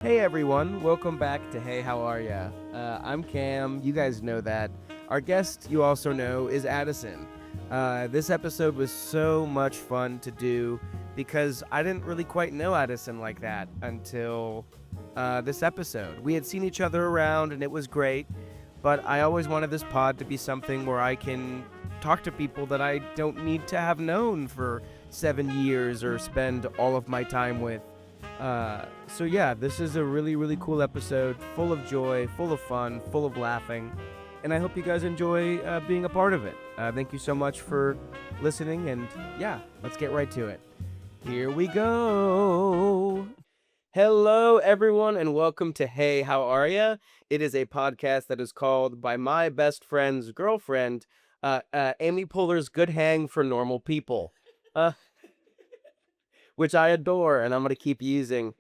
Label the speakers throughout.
Speaker 1: Hey everyone, welcome back to Hey How Are Ya? I'm Cam, you guys know that. Our guest, you also know, is Adison. This episode was so much fun to do because I didn't really quite know Adison like that until this episode. We had seen each other around and it was great, but I always wanted this pod to be something where I can talk to people that I don't need to have known for 7 years or spend all of my time with. So yeah, this is a really, really cool episode, full of joy, full of fun, full of laughing, and I hope you guys enjoy being a part of it. Thank you so much for listening, and yeah, let's get right to it. Here we go. Hello, everyone, and welcome to Hey, How Are Ya? It is a podcast that is called by my best friend's girlfriend, Amy Poehler's Good Hang for Normal People. Which I adore, and I'm going to keep using.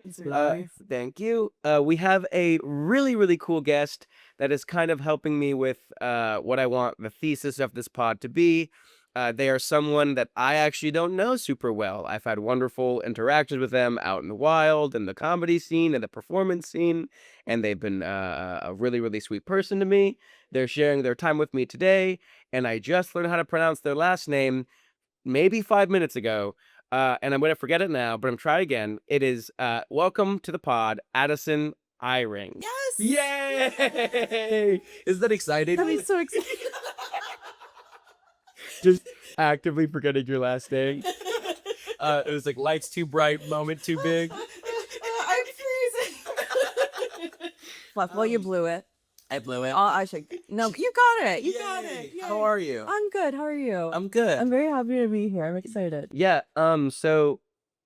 Speaker 1: Thank you. We have a really, really cool guest that is kind of helping me with what I want the thesis of this pod to be. They are someone that I actually don't know super well. I've had wonderful interactions with them out in the wild, in the comedy scene, and the performance scene, and they've been a really, really sweet person to me. They're sharing their time with me today, and I just learned how to pronounce their last name maybe 5 minutes ago. And I'm going to forget it now, but I'm trying again. It is welcome to the pod, Adison Eyring.
Speaker 2: Yes!
Speaker 1: Yay! Is that exciting?
Speaker 2: That is so exciting.
Speaker 1: Just actively forgetting your last name. It was like lights too bright, moment too big.
Speaker 2: I'm freezing. Well, you blew it.
Speaker 3: I blew it.
Speaker 2: I should. No, you got it. You got it. Yay.
Speaker 3: How are you?
Speaker 2: I'm good. How are you?
Speaker 3: I'm good.
Speaker 2: I'm very happy to be here. I'm excited.
Speaker 1: Yeah. So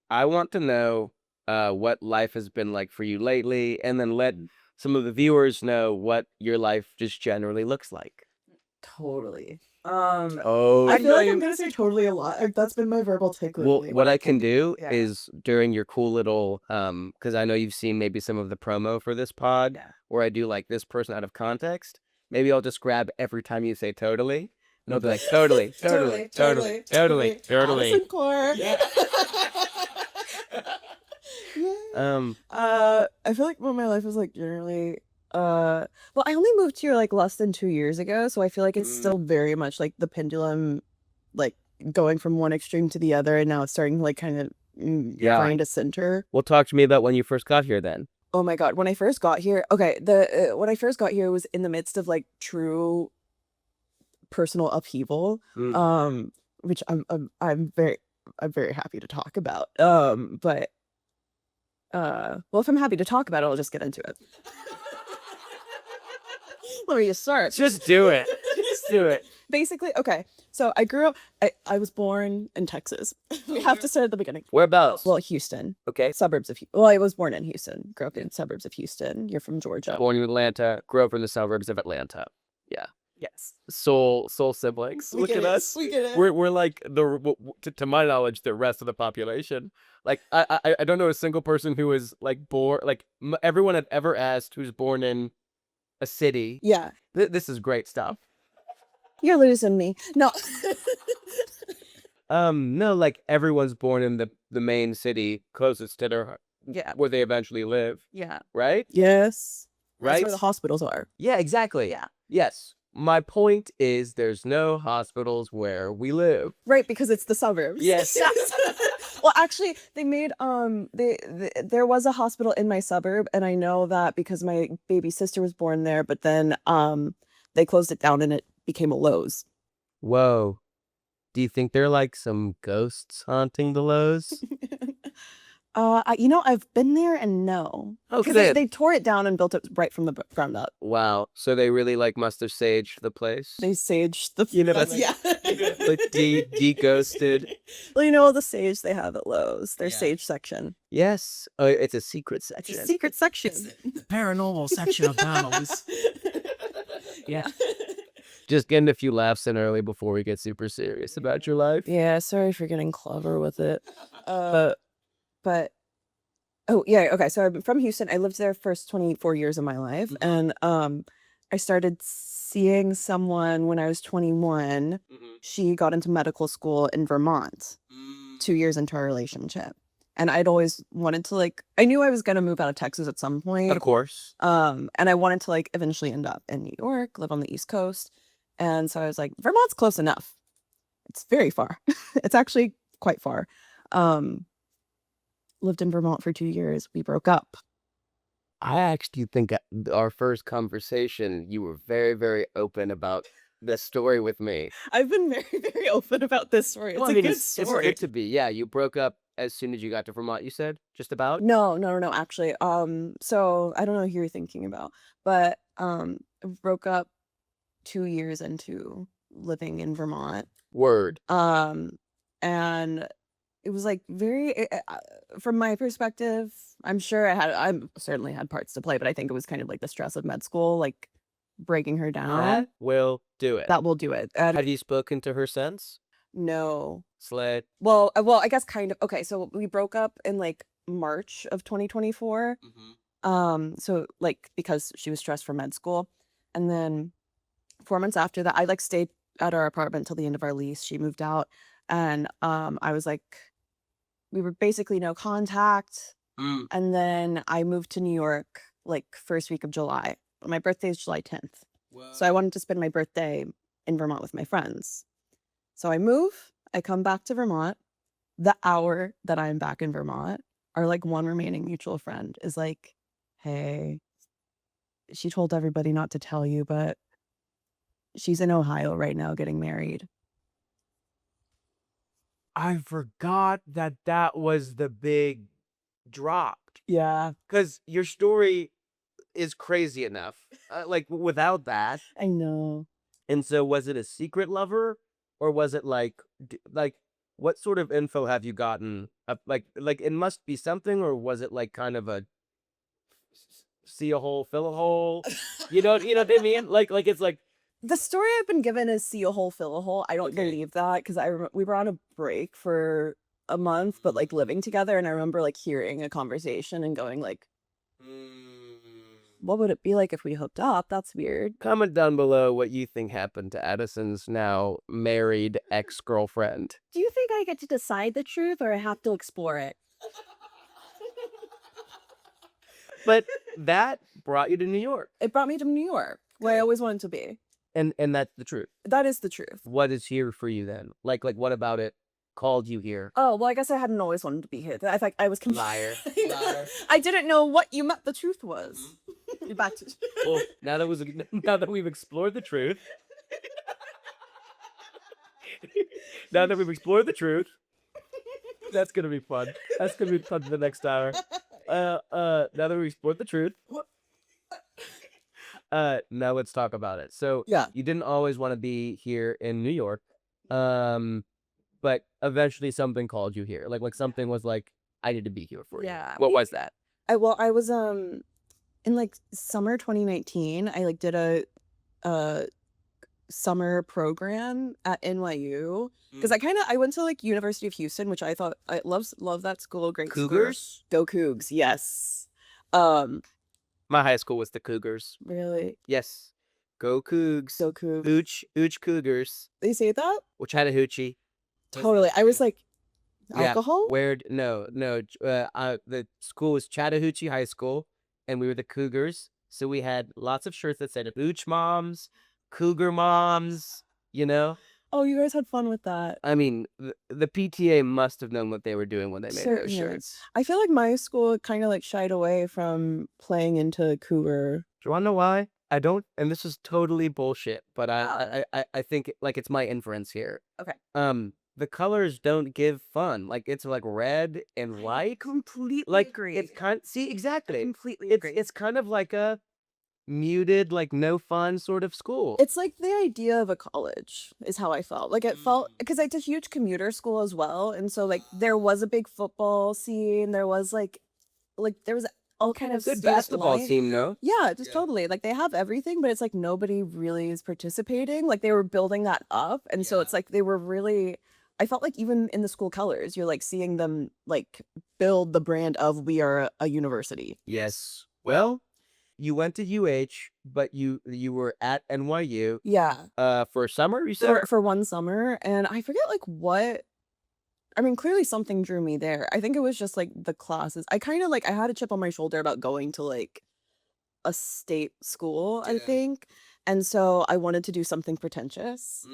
Speaker 1: I want to know what life has been like for you lately, and then let some of the viewers know what your life just generally looks like.
Speaker 2: Totally.
Speaker 1: Oh,
Speaker 2: I feel like I'm gonna say totally a lot. That's been my verbal tick
Speaker 1: well,
Speaker 2: lately.
Speaker 1: what I can do
Speaker 2: Yeah.
Speaker 1: is during your cool little, because I know you've seen maybe some of the promo for this pod,
Speaker 2: Yeah.
Speaker 1: where I do like this person out of context. Maybe I'll just grab every time you say totally, and I'll be like totally.
Speaker 2: Adison Core.
Speaker 1: Yeah.
Speaker 2: I feel like my life is like generally well, I only moved here like less than 2 years ago, so I feel like it's still very much like the pendulum, like going from one extreme to the other, and now it's starting to like kind of find a center.
Speaker 1: Well, talk to me about when you first got here then.
Speaker 2: Oh my God, when I first got here, okay, when I first got here was in the midst of like true personal upheaval, which I'm very happy to talk about. But well, if I'm happy to talk about it, I'll just get into it. Let me just start.
Speaker 1: Just do it. Just do it.
Speaker 2: Basically, okay. So I grew up. I was born in Texas. We have to start at the beginning.
Speaker 1: Whereabouts?
Speaker 2: Well, Houston,
Speaker 1: Okay.
Speaker 2: suburbs of. Well, I was born in Houston. Grew up in suburbs of Houston. You're from Georgia.
Speaker 1: Born in Atlanta, grew up in the suburbs of Atlanta. Yeah.
Speaker 2: Yes.
Speaker 1: Soul siblings. Look at us.
Speaker 2: We get it.
Speaker 1: We're like to my knowledge, the rest of the population. Like I don't know a single person who is like born like everyone I've ever asked who's born in a city.
Speaker 2: Yeah.
Speaker 1: This is great stuff.
Speaker 2: You're losing me. No.
Speaker 1: No, like everyone's born in the main city closest to their where they eventually live.
Speaker 2: Yeah.
Speaker 1: Right?
Speaker 2: Yes.
Speaker 1: Right?
Speaker 2: That's where the hospitals are.
Speaker 1: Yeah, exactly.
Speaker 2: Yeah.
Speaker 1: Yes. My point is there's no hospitals where we live.
Speaker 2: Right, because it's the suburbs.
Speaker 1: Yes.
Speaker 2: Well, actually, they made there was a hospital in my suburb, and I know that because my baby sister was born there, but then they closed it down and it became a Lowe's.
Speaker 1: Whoa. Do you think there are like some ghosts haunting the Lowe's?
Speaker 2: I've been there and no.
Speaker 1: Oh,
Speaker 2: Because they tore it down and built it right from the ground up.
Speaker 1: Wow. So they really like must have saged the place.
Speaker 2: They saged the.
Speaker 1: That's
Speaker 2: yeah.
Speaker 1: like de-ghosted.
Speaker 2: Well, the sage they have at Lowe's, their
Speaker 3: Yeah.
Speaker 2: sage section.
Speaker 1: Yes. Oh, it's a secret section.
Speaker 2: It's a secret section.
Speaker 3: The paranormal section of Donald's. Yeah.
Speaker 1: Just getting a few laughs in early before we get super serious about your life.
Speaker 2: Yeah, sorry for getting clever with it. But oh yeah, okay. So I'm from Houston. I lived there first 24 years of my life, and I started seeing someone when I was 21. She got into medical school in Vermont 2 years into our relationship, And I'd always wanted to like, I knew I was going to move out of Texas at some point.
Speaker 1: Of course.
Speaker 2: And I wanted to like eventually end up in New York, live on the East Coast. And so I was like, Vermont's close enough. It's very far. It's actually quite far. Lived in Vermont for 2 years. We broke up.
Speaker 1: I actually think our first conversation, you were very, very open about this story with me.
Speaker 2: I've been very, very open about this story. It's
Speaker 1: Well, I
Speaker 2: a
Speaker 1: mean,
Speaker 2: good
Speaker 1: it's
Speaker 2: story.
Speaker 1: good to be. Yeah, you broke up as soon as you got to Vermont, you said? Just about?
Speaker 2: No, actually. So I don't know who you're thinking about, but I broke up 2 years into living in Vermont.
Speaker 1: Word.
Speaker 2: And it was like very, from my perspective, I'm sure I certainly had parts to play, but I think it was kind of like the stress of med school, like breaking her down.
Speaker 1: That will do it.
Speaker 2: That will do it. And
Speaker 1: Have you spoken to her since?
Speaker 2: no.
Speaker 1: Sled.
Speaker 2: Well, I guess kind of. Okay, so we broke up in like March of 2024. So like because she was stressed for med school, and then 4 months after that, I like stayed at our apartment till the end of our lease. She moved out, and I was like, we were basically no contact. And then I moved to New York like first week of July. My birthday is July 10th, so I wanted to spend my birthday in Vermont with my friends. So I move. I come back to Vermont. The hour that I'm back in Vermont, our like one remaining mutual friend is like, hey, she told everybody not to tell you, but she's in Ohio right now getting married.
Speaker 1: I forgot that was the big drop.
Speaker 2: Yeah,
Speaker 1: Because your story is crazy enough. Like, without that.
Speaker 2: I know.
Speaker 1: And so was it a secret lover? Or was it like what sort of info have you gotten? Like it must be something, or was it like kind of a see a hole, fill a hole? You know what I mean? Like it's like
Speaker 2: The story I've been given is see a hole, fill a hole. I don't
Speaker 1: Okay.
Speaker 2: believe that because we were on a break for a month, but like living together, and I remember like hearing a conversation and going like, what would it be like if we hooked up? That's weird.
Speaker 1: comment down below what you think happened to Addison's now married ex-girlfriend.
Speaker 2: Do you think I get to decide the truth or I have to explore it?
Speaker 1: But that brought you to New York.
Speaker 2: It brought me to New York, where I always wanted to be.
Speaker 1: And that's the truth.
Speaker 2: That is the truth.
Speaker 1: What is here for you then? Like what about it called you here?
Speaker 2: Oh, well, I guess I hadn't always wanted to be here. I think I was
Speaker 1: Liar. Liar.
Speaker 2: I didn't know what you meant the truth was. Back to
Speaker 1: Well, now that we've explored the truth. Now that we've explored the truth. That's gonna be fun. That's gonna be fun for the next hour. Now that we've explored the truth. Now let's talk about it. So
Speaker 2: Yeah.
Speaker 1: you didn't always want to be here in New York. But eventually something called you here. Like something was like, I need to be here for you.
Speaker 2: Yeah.
Speaker 1: What was that?
Speaker 2: I was in like summer 2019, I like did a summer program at NYU because I went to like University of Houston, which I thought I love that school. Great school.
Speaker 1: Cougars?
Speaker 2: Go Cougs, yes.
Speaker 1: My high school was the Cougars.
Speaker 2: Really,
Speaker 1: Yes. Go Cougs.
Speaker 2: Go Cougs.
Speaker 1: Ooch Cougars.
Speaker 2: They say that
Speaker 1: Chattahoochee.
Speaker 2: totally. I was like,
Speaker 1: Yeah,
Speaker 2: alcohol.
Speaker 1: No. The school was Chattahoochee High School, and we were the Cougars. So we had lots of shirts that said Ooch Moms, Cougar Moms, you know?
Speaker 2: Oh, you guys had fun with that.
Speaker 1: I mean, the PTA must have known what they were doing when they made those
Speaker 2: Certainly.
Speaker 1: shirts.
Speaker 2: I feel like my school kind of like shied away from playing into cougar.
Speaker 1: Do you want to know why? I don't, and this is totally bullshit, but I think like it's my inference here.
Speaker 2: Okay.
Speaker 1: The colors don't give fun. Like it's like red and white.
Speaker 2: Completely
Speaker 1: Like
Speaker 2: agree.
Speaker 1: it's see exactly.
Speaker 2: Completely
Speaker 1: It's
Speaker 2: agree.
Speaker 1: it's kind of like a muted, like no fun sort of school.
Speaker 2: It's like the idea of a college is how I felt. Like it felt because I did huge commuter school as well, and so like there was a big football scene. There was like there was all kind of
Speaker 1: Good
Speaker 2: student
Speaker 1: basketball
Speaker 2: life.
Speaker 1: team, no?
Speaker 2: Yeah, just totally. Like they have everything, but it's like nobody really is participating. Like they were building that up, and so it's like they were really. I felt like even in the school colors, you're like seeing them like build the brand of we are a university.
Speaker 1: Yes. Well, you went to UH, but you were at NYU
Speaker 2: Yeah.
Speaker 1: for summer, you said?
Speaker 2: For one summer, and I forget like what I mean, clearly something drew me there. I think it was just like the classes. I kind of like I had a chip on my shoulder about going to like a state school, I
Speaker 1: Yeah.
Speaker 2: think. And so I wanted to do something pretentious.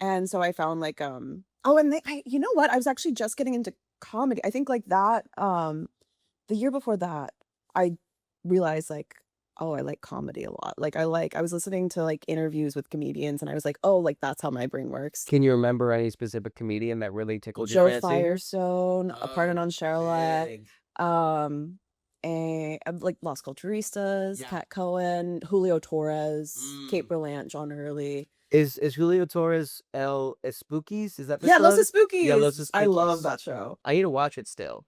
Speaker 2: And so I found like oh, and you know what? I was actually just getting into comedy. I think like that the year before that, I realized like, oh, I like comedy a lot. Like I was listening to like interviews with comedians and I was like, oh, like that's how my brain works.
Speaker 1: Can you remember any specific comedian that really tickled your
Speaker 2: Joe
Speaker 1: fancy?
Speaker 2: Firestone, a Pardon
Speaker 1: Oh,
Speaker 2: on Charlotte,
Speaker 1: big.
Speaker 2: like Las Culturistas,
Speaker 1: Yeah.
Speaker 2: Pat Cohen, Julio Torres, Kate Berlant, John Early.
Speaker 1: Is Julio Torres El Spookies? Is that
Speaker 2: Yeah, Los
Speaker 1: Spookies?
Speaker 2: Spookies.
Speaker 1: Yeah, Los
Speaker 2: I love
Speaker 1: Spookies.
Speaker 2: that show.
Speaker 1: I need to watch it still.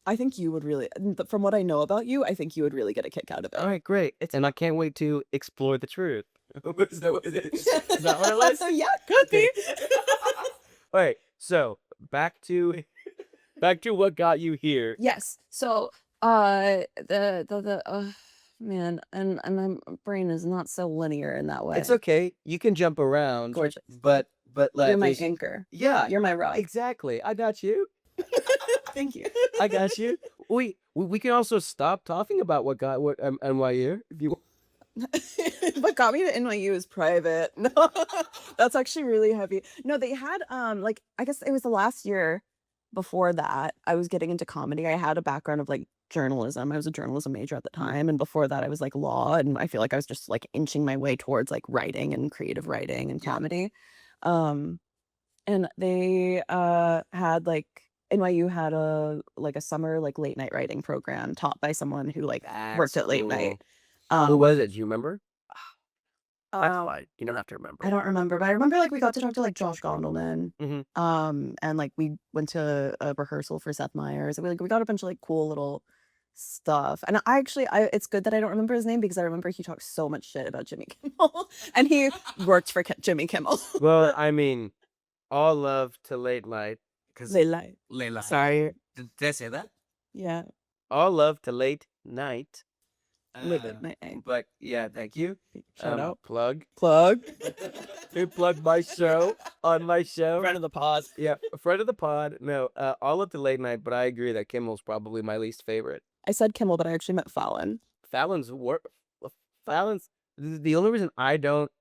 Speaker 2: I think you would really, from what I know about you, I think you would really get a kick out of it.
Speaker 1: All right, great. And I can't wait to explore the truth. Is that what it is? Is that what it was?
Speaker 2: Yeah, could be.
Speaker 1: All right, so back to what got you here.
Speaker 2: Yes. So, man, and my brain is not so linear in that way.
Speaker 1: It's okay. You can jump around.
Speaker 2: Gorgeous.
Speaker 1: But like
Speaker 2: You're my anchor.
Speaker 1: Yeah,
Speaker 2: You're my rock.
Speaker 1: exactly. I got you.
Speaker 2: Thank you.
Speaker 1: I got you. We can also stop talking about what NYU if you.
Speaker 2: What got me to NYU is private. No, that's actually really heavy. No, they had like I guess it was the last year before that I was getting into comedy. I had a background of like journalism. I was a journalism major at the time, and before that I was like law, and I feel like I was just like inching my way towards like writing and creative writing and comedy. And they had like NYU had a summer like late night writing program taught by someone who like worked at late night.
Speaker 1: Who was it? Do you remember? That's fine. You don't have to remember.
Speaker 2: I don't remember, but I remember like we got to talk to like Josh Gondelman.
Speaker 1: Mhm.
Speaker 2: And like we went to a rehearsal for Seth Meyers. We got a bunch of like cool little stuff. And it's good that I don't remember his name because I remember he talked so much shit about Jimmy Kimmel, and he worked for Jimmy Kimmel.
Speaker 1: Well, I mean, all love to late night.
Speaker 3: Layla.
Speaker 2: Sorry.
Speaker 3: Did I say that?
Speaker 2: Yeah.
Speaker 1: All love to late night.
Speaker 2: But
Speaker 1: yeah, thank you.
Speaker 2: shout out.
Speaker 1: Plug.
Speaker 2: Who
Speaker 1: Plug my show on my show.
Speaker 3: Friend of the pod.
Speaker 1: Yeah, friend of the pod. No, all up to late night, but I agree that Kimmel's probably my least favorite.
Speaker 2: I said Kimmel, but I actually meant Fallon.
Speaker 1: Fallon's the only reason I don't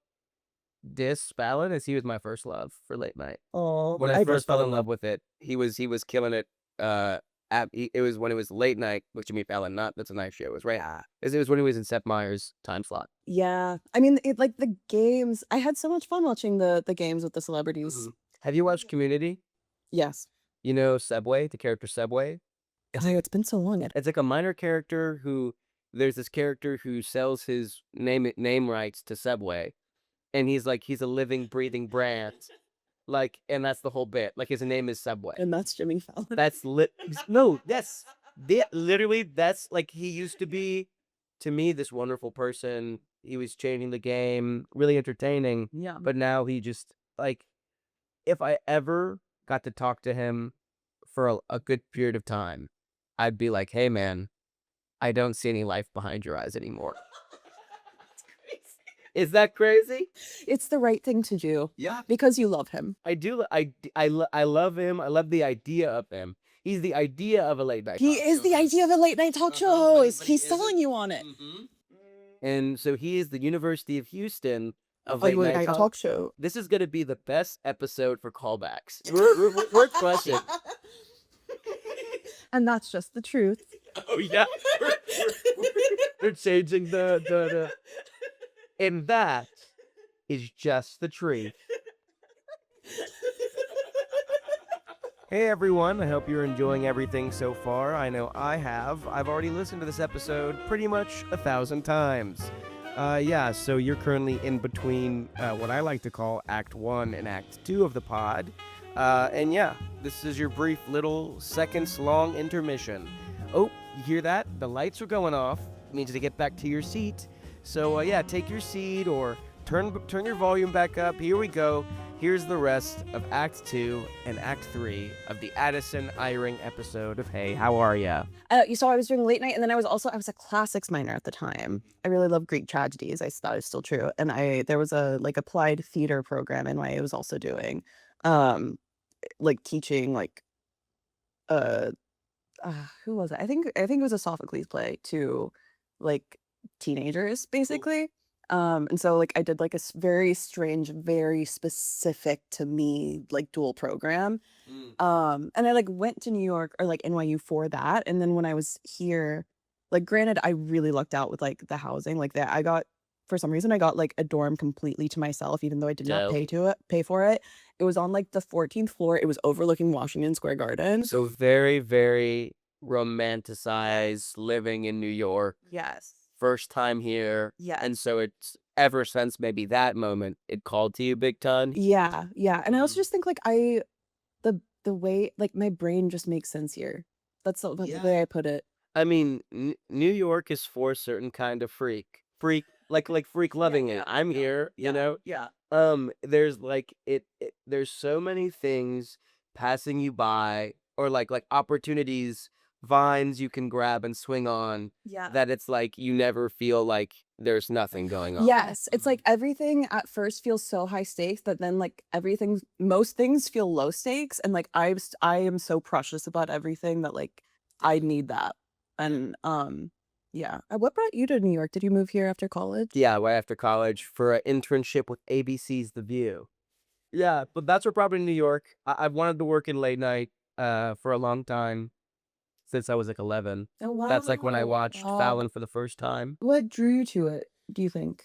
Speaker 1: diss Fallon is he was my first love for late night.
Speaker 2: Oh,
Speaker 1: When I first fell in love with it, he was killing it. It was when it was late night with Jimmy Fallon. That's a nice show. It was right. It was when he was in Seth Meyers' time slot.
Speaker 2: Yeah. I mean, it like the games. I had so much fun watching the games with the celebrities.
Speaker 1: Have you watched Community?
Speaker 2: Yes.
Speaker 1: You know Subway, the character Subway?
Speaker 2: It's been so long.
Speaker 1: It's like a minor character there's this character who sells his name rights to Subway, and he's a living, breathing brand. Like, and that's the whole bit. Like, his name is Subway.
Speaker 2: And that's Jimmy Fallon.
Speaker 1: That's literally, that's like, he used to be, to me, this wonderful person. He was changing the game, really entertaining.
Speaker 2: Yeah.
Speaker 1: But now he just, like, if I ever got to talk to him for a good period of time, I'd be like, hey, man, I don't see any life behind your eyes anymore. Is that crazy?
Speaker 2: It's the right thing to do.
Speaker 1: Yeah.
Speaker 2: Because you love him.
Speaker 1: I do. I love him. I love the idea of him. He's the idea of a late night.
Speaker 2: He is the idea of a late night talk show host. He's selling you on it.
Speaker 1: And so he is the University of Houston of
Speaker 2: Late
Speaker 1: late
Speaker 2: night
Speaker 1: night
Speaker 2: talk show.
Speaker 1: This is going to be the best episode for callbacks. We're crushing.
Speaker 2: And that's just the truth.
Speaker 1: Oh yeah. We're changing the. And that is just the truth. Hey everyone, I hope you're enjoying everything so far. I know I have. I've already listened to this episode pretty much 1,000 times. So you're currently in between what I like to call Act 1 and Act 2 of the pod. This is your brief little seconds-long intermission. Oh, you hear that? The lights are going off. It means to get back to your seat. So, take your seat or turn your volume back up. Here we go. Here's the rest of Act 2 and Act 3 of the Adison Eyring episode of Hey, How Are Ya?
Speaker 2: You saw I was doing late night, and then I was a classics minor at the time. I really love Greek tragedies. I thought it was still true. And there was a applied theater program NYU was also doing, teaching uh, who was it? I think it was a Sophocles play to like teenagers basically. And so like I did like a very strange, very specific to me like dual program. And I like went to New York or like NYU for that. And then when I was here, like granted, I really lucked out with like the housing. Like that I got for some reason I got like a dorm completely to myself, even though I did not
Speaker 1: Dope.
Speaker 2: pay for it. It was on like the 14th floor. It was overlooking Washington Square Garden.
Speaker 1: So very, very romanticized living in New York.
Speaker 2: Yes.
Speaker 1: First time here.
Speaker 2: Yes.
Speaker 1: And so it's ever since maybe that moment, it called to you big time.
Speaker 2: Yeah, yeah. And I also
Speaker 1: Mm.
Speaker 2: just think like the way like my brain just makes sense here. That's the
Speaker 1: Yeah.
Speaker 2: way I put it.
Speaker 1: I mean, New York is for a certain kind of freak. Like freak loving it. I'm here, you know?
Speaker 2: Yeah.
Speaker 1: There's like there's so many things passing you by or like opportunities, vines you can grab and swing on
Speaker 2: Yeah.
Speaker 1: that it's like you never feel like there's nothing going on.
Speaker 2: Yes, it's like everything at first feels so high stakes that then like most things feel low stakes, and like I am so precious about everything that like I need that. And yeah. What brought you to New York? Did you move here after college?
Speaker 1: Yeah, right after college for an internship with ABC's The View. Yeah, but that's where probably New York. I've wanted to work in late night for a long time since I was like 11.
Speaker 2: Oh wow.
Speaker 1: That's like when I watched
Speaker 2: Oh.
Speaker 1: Fallon for the first time.
Speaker 2: What drew you to it, do you think?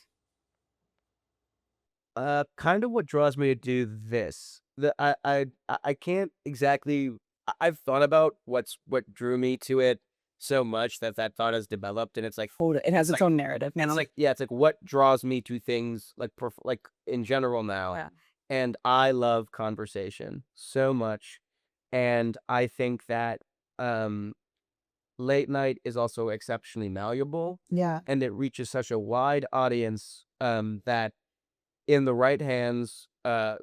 Speaker 1: Kind of what draws me to do this. I can't exactly. I've thought about what drew me to it so much that thought has developed, and it's like
Speaker 2: Hold it. It has its
Speaker 1: like-
Speaker 2: own narrative now.
Speaker 1: it's like yeah, it's like what draws me to things like like in general now.
Speaker 2: Yeah.
Speaker 1: And I love conversation so much, and I think that late night is also exceptionally malleable,
Speaker 2: Yeah.
Speaker 1: and it reaches such a wide audience that in the right hands,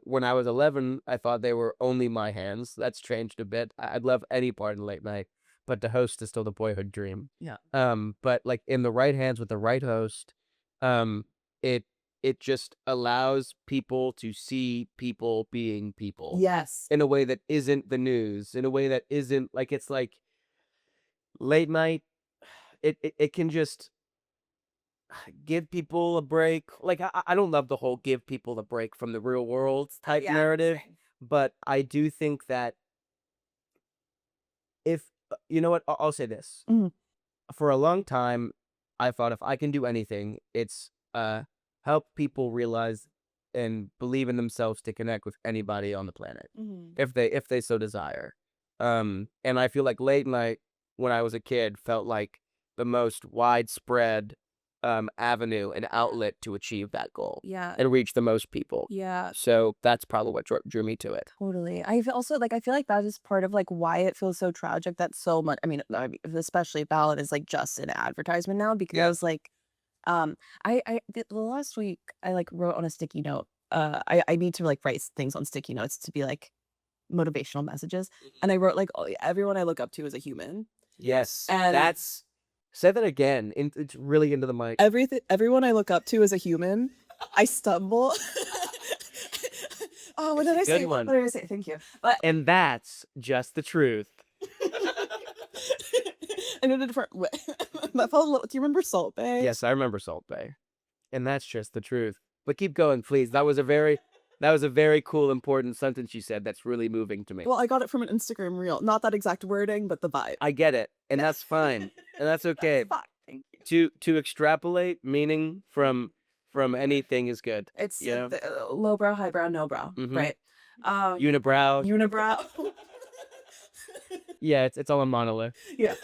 Speaker 1: when I was 11, I thought they were only my hands. That's changed a bit. I'd love any part in late night, but to host is still the boyhood dream.
Speaker 3: Yeah.
Speaker 1: But like in the right hands with the right host, um, it just allows people to see people being people
Speaker 2: Yes.
Speaker 1: in a way that isn't the news, in a way that isn't like it's like late night. It can just give people a break. Like I don't love the whole give people a break from the real world type
Speaker 2: Yeah,
Speaker 1: narrative,
Speaker 2: same.
Speaker 1: but I do think that if you know what, I'll say this.
Speaker 2: Mhm.
Speaker 1: For a long time, I thought if I can do anything, it's help people realize and believe in themselves to connect with anybody on the planet if they so desire. And I feel like late night when I was a kid felt like the most widespread avenue and outlet to achieve that goal
Speaker 2: Yeah.
Speaker 1: and reach the most people.
Speaker 2: Yeah.
Speaker 1: So that's probably what drew me to it.
Speaker 2: Totally. I feel also like I feel like that is part of like why it feels so tragic that so much. I mean, especially Ballad is like just an advertisement now because like, the last week I like wrote on a sticky note. I need to like write things on sticky notes to be like motivational messages, and I wrote like everyone I look up to is a human.
Speaker 1: Yes,
Speaker 2: And-
Speaker 1: that's say that again. It's really into the mic.
Speaker 2: Everyone I look up to is a human. I stumble. Oh, what did I say?
Speaker 1: Good one.
Speaker 2: What did I say? Thank you. But
Speaker 1: And that's just the truth.
Speaker 2: I did a different way. That felt a little. Do you remember Salt Bay?
Speaker 1: Yes, I remember Salt Bay. And that's just the truth. But keep going, please. That was a very cool, important sentence you said that's really moving to me.
Speaker 2: Well, I got it from an Instagram reel. Not that exact wording, but the vibe.
Speaker 1: I get it. And that's fine. And that's okay.
Speaker 2: Fuck. Thank you.
Speaker 1: To extrapolate meaning from anything is good.
Speaker 2: It's
Speaker 1: Yeah.
Speaker 2: low brow, high brow, no brow.
Speaker 1: Mhm.
Speaker 2: Right.
Speaker 1: Unibrow.
Speaker 2: Unibrow.
Speaker 1: Yeah, it's all a monolith.
Speaker 2: Yeah.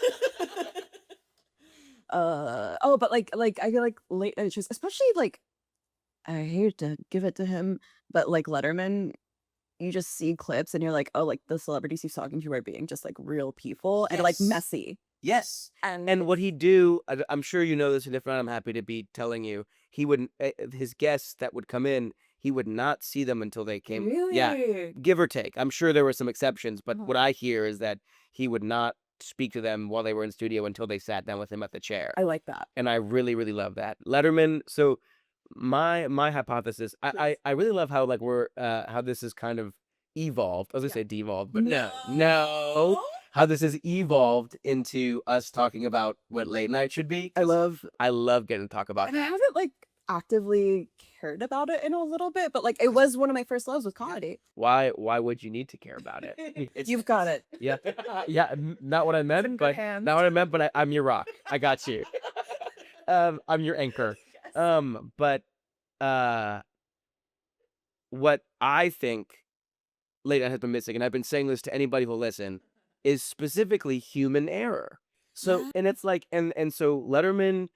Speaker 2: But like I feel like late night shows, especially like I hate to give it to him, but like Letterman, you just see clips and you're like, oh, like the celebrities he's talking to are being just like real people and like
Speaker 1: Yes.
Speaker 2: messy.
Speaker 1: Yes.
Speaker 2: And
Speaker 1: And what he'd do, I'm sure you know this, and if not, I'm happy to be telling you. He would his guests that would come in, he would not see them until they came.
Speaker 2: really?
Speaker 1: Yeah, give or take. I'm sure there were some exceptions, but
Speaker 2: Uh-huh.
Speaker 1: what I hear is that he would not speak to them while they were in studio until they sat down with him at the chair.
Speaker 2: I like that.
Speaker 1: And I really, really love that. Letterman. So my hypothesis, I really love how like we're how this is kind of evolved. I was gonna say devolved, but no. how this has evolved into us talking about what late night should be.
Speaker 2: I love
Speaker 1: getting to talk about
Speaker 2: and I haven't like actively cared about it in a little bit, but like it was one of my first loves with comedy.
Speaker 1: why would you need to care about it?
Speaker 2: You've got it.
Speaker 1: Yeah, yeah, not what I meant, but
Speaker 2: hands.
Speaker 1: not what I meant, but I'm your rock. I got you. I'm your anchor. But what I think late night has been missing, and I've been saying this to anybody who'll listen, is specifically human error. So,
Speaker 2: Yeah.
Speaker 1: and it's like, and so Letterman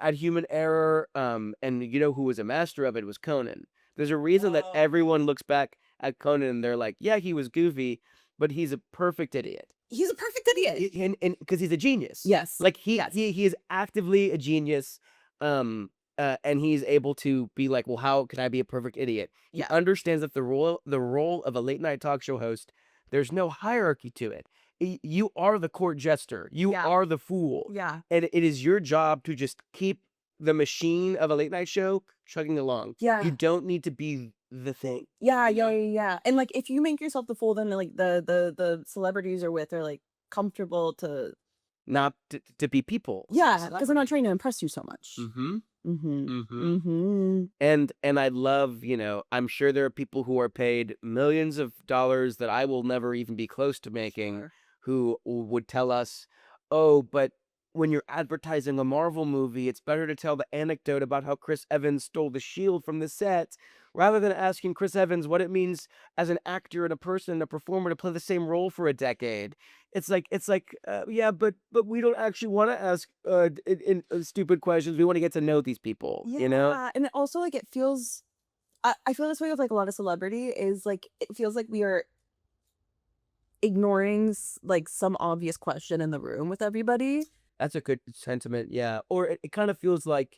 Speaker 1: had human error, and you know who was a master of it was Conan. There's a reason that everyone looks back at Conan and they're like, yeah, he was goofy, but he's a perfect idiot.
Speaker 2: He's a perfect idiot.
Speaker 1: And because he's a genius.
Speaker 2: Yes.
Speaker 1: Like he
Speaker 2: Yes.
Speaker 1: he is actively a genius. And he's able to be like, well, how can I be a perfect idiot? He
Speaker 2: Yeah.
Speaker 1: understands that the role of a late night talk show host, there's no hierarchy to it. You are the court jester. You
Speaker 2: Yeah.
Speaker 1: are the fool.
Speaker 2: Yeah.
Speaker 1: And it is your job to just keep the machine of a late night show chugging along.
Speaker 2: Yeah.
Speaker 1: You don't need to be the thing.
Speaker 2: Yeah. And like if you make yourself the fool, then like the celebrities you're with are like comfortable to
Speaker 1: Not to be people.
Speaker 2: because they're not trying to impress you so much.
Speaker 1: Mm-hmm.
Speaker 2: Mm-hmm.
Speaker 1: Mm-hmm.
Speaker 2: Mm-hmm.
Speaker 1: And I love, I'm sure there are people who are paid millions of dollars that I will never even be close to making,
Speaker 2: Sure.
Speaker 1: who would tell us, oh, but when you're advertising a Marvel movie, it's better to tell the anecdote about how Chris Evans stole the shield from the set rather than asking Chris Evans what it means as an actor and a person and a performer to play the same role for a decade. It's like, yeah, but we don't actually want to ask stupid questions. We want to get to know these people,
Speaker 2: Yeah. And it also like it feels I feel this way with like a lot of celebrity is like it feels like we are ignoring like some obvious question in the room with everybody.
Speaker 1: That's a good sentiment, yeah. Or it kind of feels like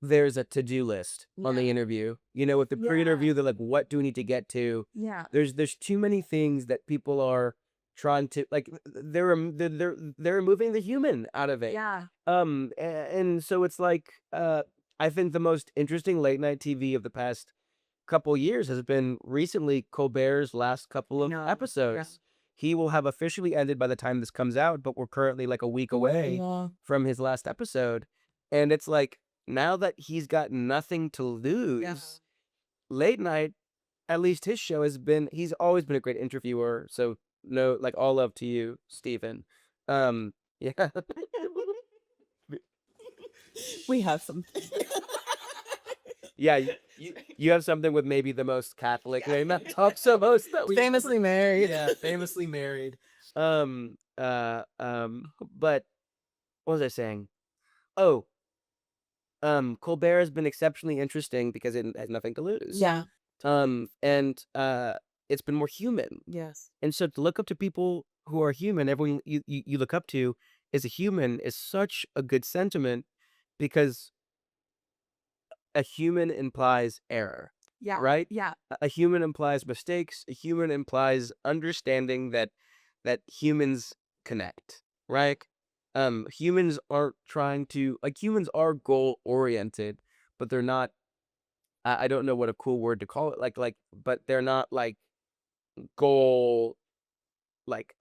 Speaker 1: there's a to-do list on the
Speaker 2: Yeah.
Speaker 1: interview. With the pre-interview, they're like, what do we need to get to?
Speaker 2: Yeah.
Speaker 1: There's too many things that people are trying to like. They're removing the human out of it.
Speaker 2: Yeah.
Speaker 1: And so it's like, I think the most interesting late night TV of the past couple years has been recently Colbert's last couple of
Speaker 2: No.
Speaker 1: episodes. He will have officially ended by the time this comes out, but we're currently like a week away
Speaker 2: Yeah.
Speaker 1: from his last episode. And it's like, now that he's got nothing to lose, late night, at least his show he's always been a great interviewer. So no, like all love to you, Stephen. Yeah.
Speaker 2: We have some.
Speaker 1: Yeah, you have something with maybe the most Catholic name that talks the most that we
Speaker 2: Famously married.
Speaker 1: Yeah, famously married. But what was I saying? Oh, Colbert has been exceptionally interesting because it has nothing to lose.
Speaker 2: Yeah.
Speaker 1: And it's been more human.
Speaker 2: Yes.
Speaker 1: And so to look up to people who are human, everyone you look up to is a human is such a good sentiment because a human implies error.
Speaker 2: Yeah.
Speaker 1: Right?
Speaker 2: Yeah.
Speaker 1: A human implies mistakes. A human implies understanding that humans connect, right? Humans aren't trying to humans are goal oriented, but they're not. I don't know what a cool word to call it. But they're not like goal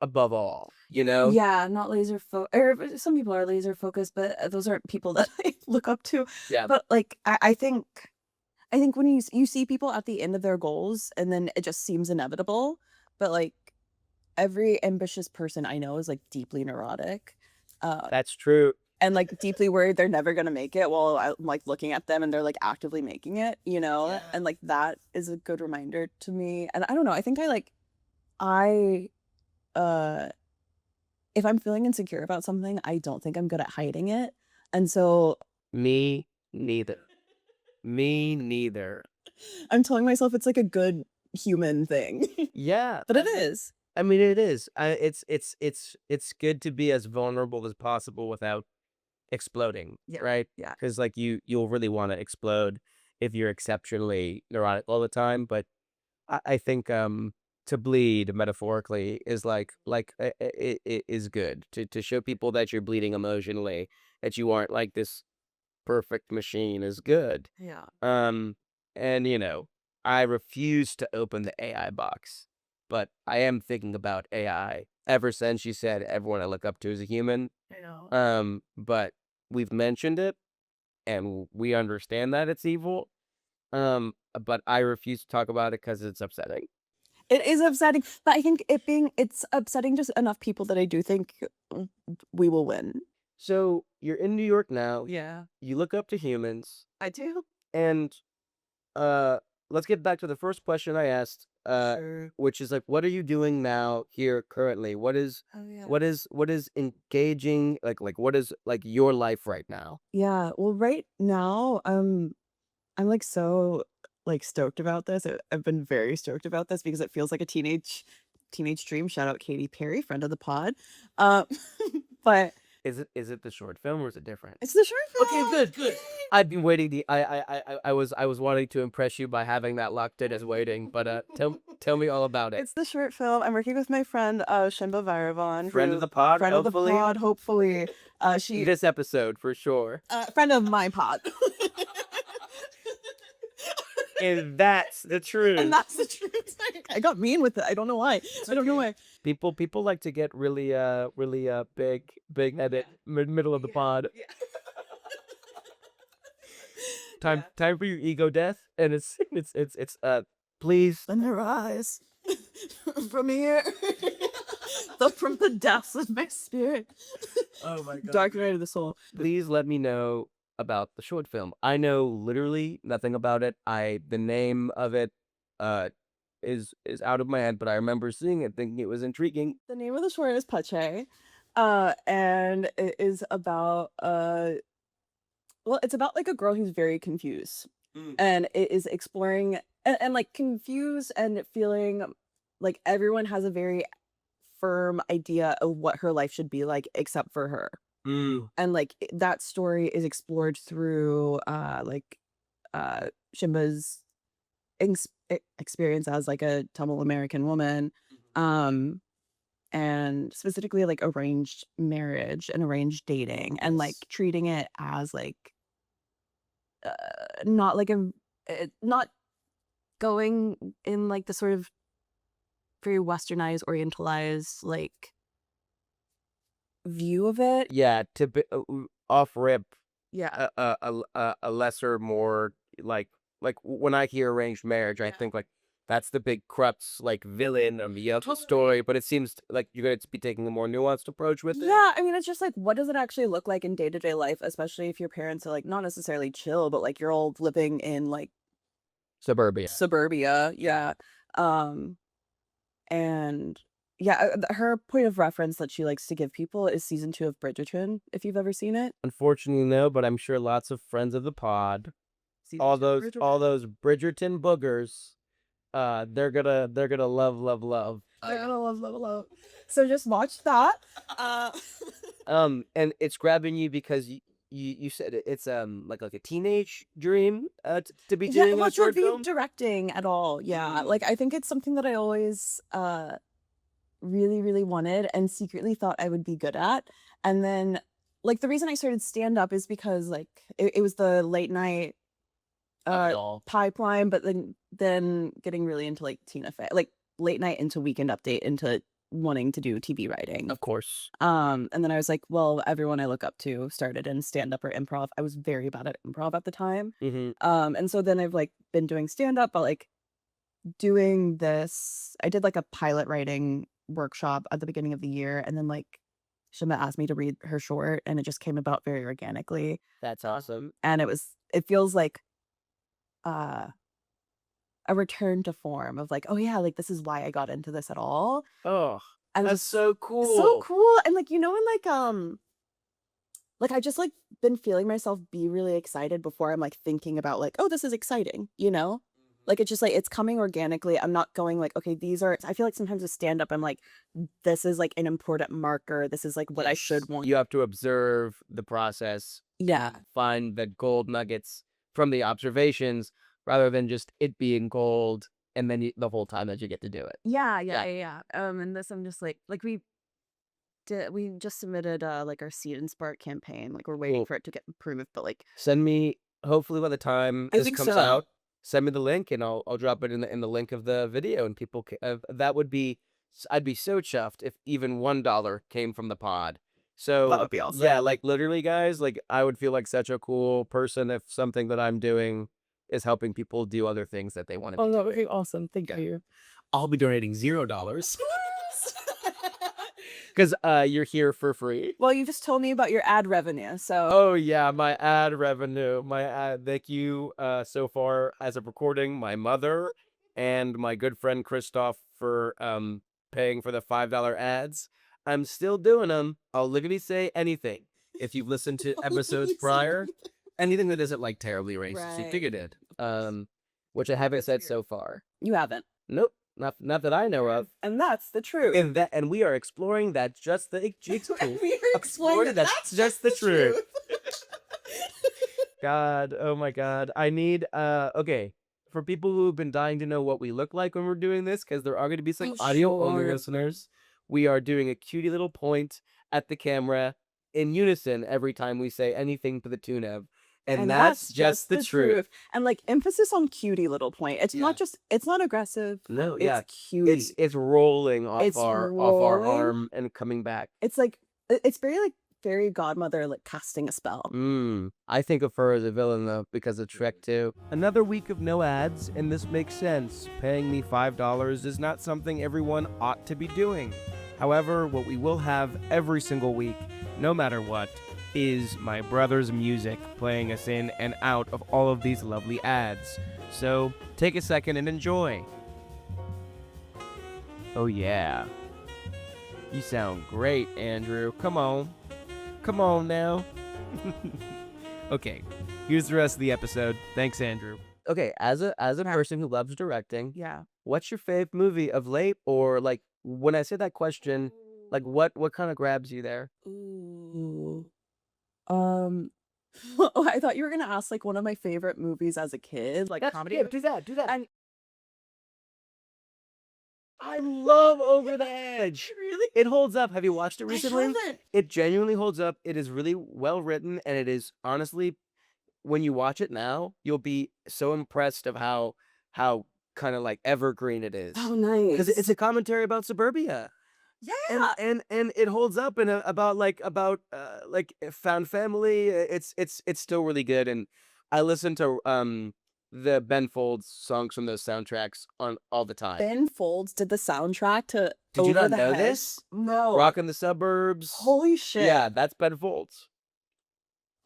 Speaker 1: above all.
Speaker 2: Yeah, not laser or some people are laser focused, but those aren't people that I look up to.
Speaker 1: Yeah.
Speaker 2: But like I think when you see people at the end of their goals and then it just seems inevitable, but like every ambitious person I know is like deeply neurotic.
Speaker 1: That's true.
Speaker 2: And like deeply worried they're never gonna make it while I'm like looking at them and they're like actively making it,
Speaker 1: Yeah.
Speaker 2: and like that is a good reminder to me. And I don't know, I think if I'm feeling insecure about something, I don't think I'm good at hiding it. And so
Speaker 1: Me neither. Me neither.
Speaker 2: I'm telling myself it's like a good human thing.
Speaker 1: Yeah.
Speaker 2: But it is.
Speaker 1: I mean, it is. It's good to be as vulnerable as possible without exploding,
Speaker 2: Yeah,
Speaker 1: right?
Speaker 2: yeah.
Speaker 1: Because you'll really want to explode if you're exceptionally neurotic all the time. But I think to bleed metaphorically is it is good to show people that you're bleeding emotionally, that you aren't like this perfect machine is good.
Speaker 2: Yeah.
Speaker 1: And I refuse to open the AI box, but I am thinking about AI ever since she said everyone I look up to is a human.
Speaker 2: I know.
Speaker 1: But we've mentioned it, and we understand that it's evil. But I refuse to talk about it because it's upsetting.
Speaker 2: It is upsetting, but I think it's upsetting just enough people that I do think we will win.
Speaker 1: So you're in New York now.
Speaker 2: Yeah,
Speaker 1: You look up to humans,
Speaker 2: I do.
Speaker 1: and let's get back to the first question I asked.
Speaker 2: Sure.
Speaker 1: Which is like, what are you doing now here currently? What is
Speaker 2: Oh yeah.
Speaker 1: what is engaging what is like your life right now?
Speaker 2: Yeah. Well, right now, I'm like so like stoked about this. I've been very stoked about this because it feels like a teenage dream. Shout out Katy Perry, friend of the pod. Um, but
Speaker 1: Is it the short film or is it different?
Speaker 2: it's the short
Speaker 3: Okay,
Speaker 2: film.
Speaker 3: good.
Speaker 1: I've been waiting. I was wanting to impress you by having that locked in as waiting, but tell me all about it.
Speaker 2: It's the short film. I'm working with my friend Shimba Vairavan,
Speaker 1: Friend of the pod,
Speaker 2: friend of the
Speaker 1: hopefully?
Speaker 2: pod. Hopefully, she
Speaker 1: This episode for sure.
Speaker 2: friend of my pod.
Speaker 1: And that's the truth.
Speaker 2: And that's the truth. I got mean with it. I don't know why. I don't know why.
Speaker 1: People like to get really big headed middle of the pod. Time for your ego death, and it's please.
Speaker 2: Then arise from here, from the depths of my spirit.
Speaker 3: Oh my god.
Speaker 2: Dark night of the soul.
Speaker 1: Please let me know about the short film. I know literally nothing about it. The name of it is out of my head, but I remember seeing it thinking it was intriguing.
Speaker 2: The name of the short is Pache, and it is about well, it's about like a girl who's very confused, and it is exploring and like confused and feeling like everyone has a very firm idea of what her life should be like except for her. And like that story is explored through Shimba's experience as like a Tamil American woman, and specifically like arranged marriage and arranged dating, and like treating it as like not like not going in like the sort of very westernized, orientalized like view of it.
Speaker 1: Yeah, to be off rip,
Speaker 2: Yeah.
Speaker 1: a lesser, more like when I hear arranged marriage, I think like that's the big crux, like villain of the story. But it seems like you're going to be taking a more nuanced approach with it.
Speaker 2: Yeah, I mean, it's just like, what does it actually look like in day-to-day life, especially if your parents are like not necessarily chill, but like you're all living in like suburbia. Yeah. And yeah, her point of reference that she likes to give people is season 2 of Bridgerton, if you've ever seen it.
Speaker 1: Unfortunately, no, but I'm sure lots of friends of the pod,
Speaker 2: Season
Speaker 1: all
Speaker 2: 2 of
Speaker 1: those Bridgerton boogers, they're gonna love.
Speaker 2: They're gonna love. So just watch that.
Speaker 1: And it's grabbing you because you said it's like a teenage dream to be doing a short film.
Speaker 2: Directing at all. Yeah, like I think it's something that I always really wanted and secretly thought I would be good at. And then like the reason I started stand up is because like it was the late night pipeline, but then getting really into like Tina Fey, like late night into Weekend Update, into wanting to do TV writing.
Speaker 1: Of course.
Speaker 2: And then I was like, well, everyone I look up to started in stand up or improv. I was very bad at improv at the time. And so then I've like been doing stand up, but like doing this, I did like a pilot writing workshop at the beginning of the year, and then like Shima asked me to read her short, and it just came about very organically.
Speaker 1: That's awesome.
Speaker 2: And it feels like a return to form of like, oh yeah, like this is why I got into this at all.
Speaker 1: Oh,
Speaker 2: and
Speaker 1: that's so cool.
Speaker 2: So cool. And like, you know, and like I just like been feeling myself be really excited before I'm like thinking about like, oh, this is exciting, you know? Like it's just like it's coming organically. I'm not going like, okay, I feel like sometimes with stand up I'm like, this is like an important marker. This is like what I should want.
Speaker 1: You have to observe the process.
Speaker 2: Yeah.
Speaker 1: Find the gold nuggets from the observations rather than just it being gold and then the whole time that you get to do it.
Speaker 2: Yeah. And this I'm just like we just submitted like our Seed and Spark campaign. Like we're waiting for it to get approved, but like
Speaker 1: send me, hopefully by the time this comes out, send me the link and I'll drop it in the link of the video, and people can, that would be I'd be so chuffed if even $1 came from the pod. So
Speaker 2: That would be awesome.
Speaker 1: yeah, like literally, guys, like I would feel like such a cool person if something that I'm doing is helping people do other things that they want to
Speaker 2: Oh,
Speaker 1: be.
Speaker 2: that would be awesome. Thank you.
Speaker 3: I'll be donating $0.
Speaker 1: Because you're here for free.
Speaker 2: Well, you just told me about your ad revenue, so
Speaker 1: Oh yeah, my ad revenue. My ad. Thank you. So far as of recording, my mother and my good friend Christoph for paying for the $5 ads. I'm still doing them. I'll literally say anything. If you've listened to episodes prior, anything that isn't like terribly racist, you
Speaker 2: Right.
Speaker 1: figured it. Which I haven't said so far.
Speaker 2: you haven't.
Speaker 1: Nope, not that I know of.
Speaker 2: And that's the truth.
Speaker 1: And we are exploring that just the
Speaker 2: We're exploring that
Speaker 1: that's just the truth. God, oh my God. I need okay. For people who've been dying to know what we look like when we're doing this, because there are going to be some
Speaker 2: Oh,
Speaker 1: audio only
Speaker 2: sure.
Speaker 1: listeners, we are doing a cutie little point at the camera in unison every time we say anything to the tune of. And that's just the truth.
Speaker 2: And like emphasis on cutie little point. It's
Speaker 1: Yeah.
Speaker 2: not just it's not aggressive.
Speaker 1: No,
Speaker 2: It's
Speaker 1: yeah.
Speaker 2: cutie.
Speaker 1: It's rolling off
Speaker 2: It's
Speaker 1: our
Speaker 2: rolling.
Speaker 1: arm and coming back.
Speaker 2: It's like it's very like fairy godmother like casting a spell.
Speaker 1: I think of her as a villain though, because of Shrek 2. Another week of no ads, and this makes sense. Paying me $5 is not something everyone ought to be doing. However, what we will have every single week, no matter what, is my brother's music playing us in and out of all of these lovely ads. So take a second and enjoy. Oh yeah. You sound great, Andrew. Come on. Come on now. Okay, here's the rest of the episode. Thanks, Andrew. Okay, as a person who loves directing,
Speaker 2: Yeah.
Speaker 1: what's your fave movie of late? Or like when I say that question, like what kind of grabs you there?
Speaker 2: Ooh. I thought you were gonna ask like one of my favorite movies as a kid, like comedy.
Speaker 1: Yeah, do that.
Speaker 2: And
Speaker 1: I love Over the Edge.
Speaker 2: really,
Speaker 1: It holds up. Have you watched it
Speaker 2: I
Speaker 1: recently?
Speaker 2: haven't.
Speaker 1: It genuinely holds up. It is really well written, and it is honestly, when you watch it now, you'll be so impressed of how kind of like evergreen it is.
Speaker 2: Oh, nice.
Speaker 1: Because it's a commentary about suburbia.
Speaker 2: Yeah.
Speaker 1: And it holds up and about found family. It's still really good. And I listen to the Ben Folds songs from those soundtracks on all the time.
Speaker 2: Ben Folds did the soundtrack to
Speaker 1: Did you
Speaker 2: Over
Speaker 1: not
Speaker 2: the
Speaker 1: know
Speaker 2: Hedge.
Speaker 1: this?
Speaker 2: No.
Speaker 1: Rock in the Suburbs.
Speaker 2: Holy shit.
Speaker 1: Yeah, that's Ben Folds.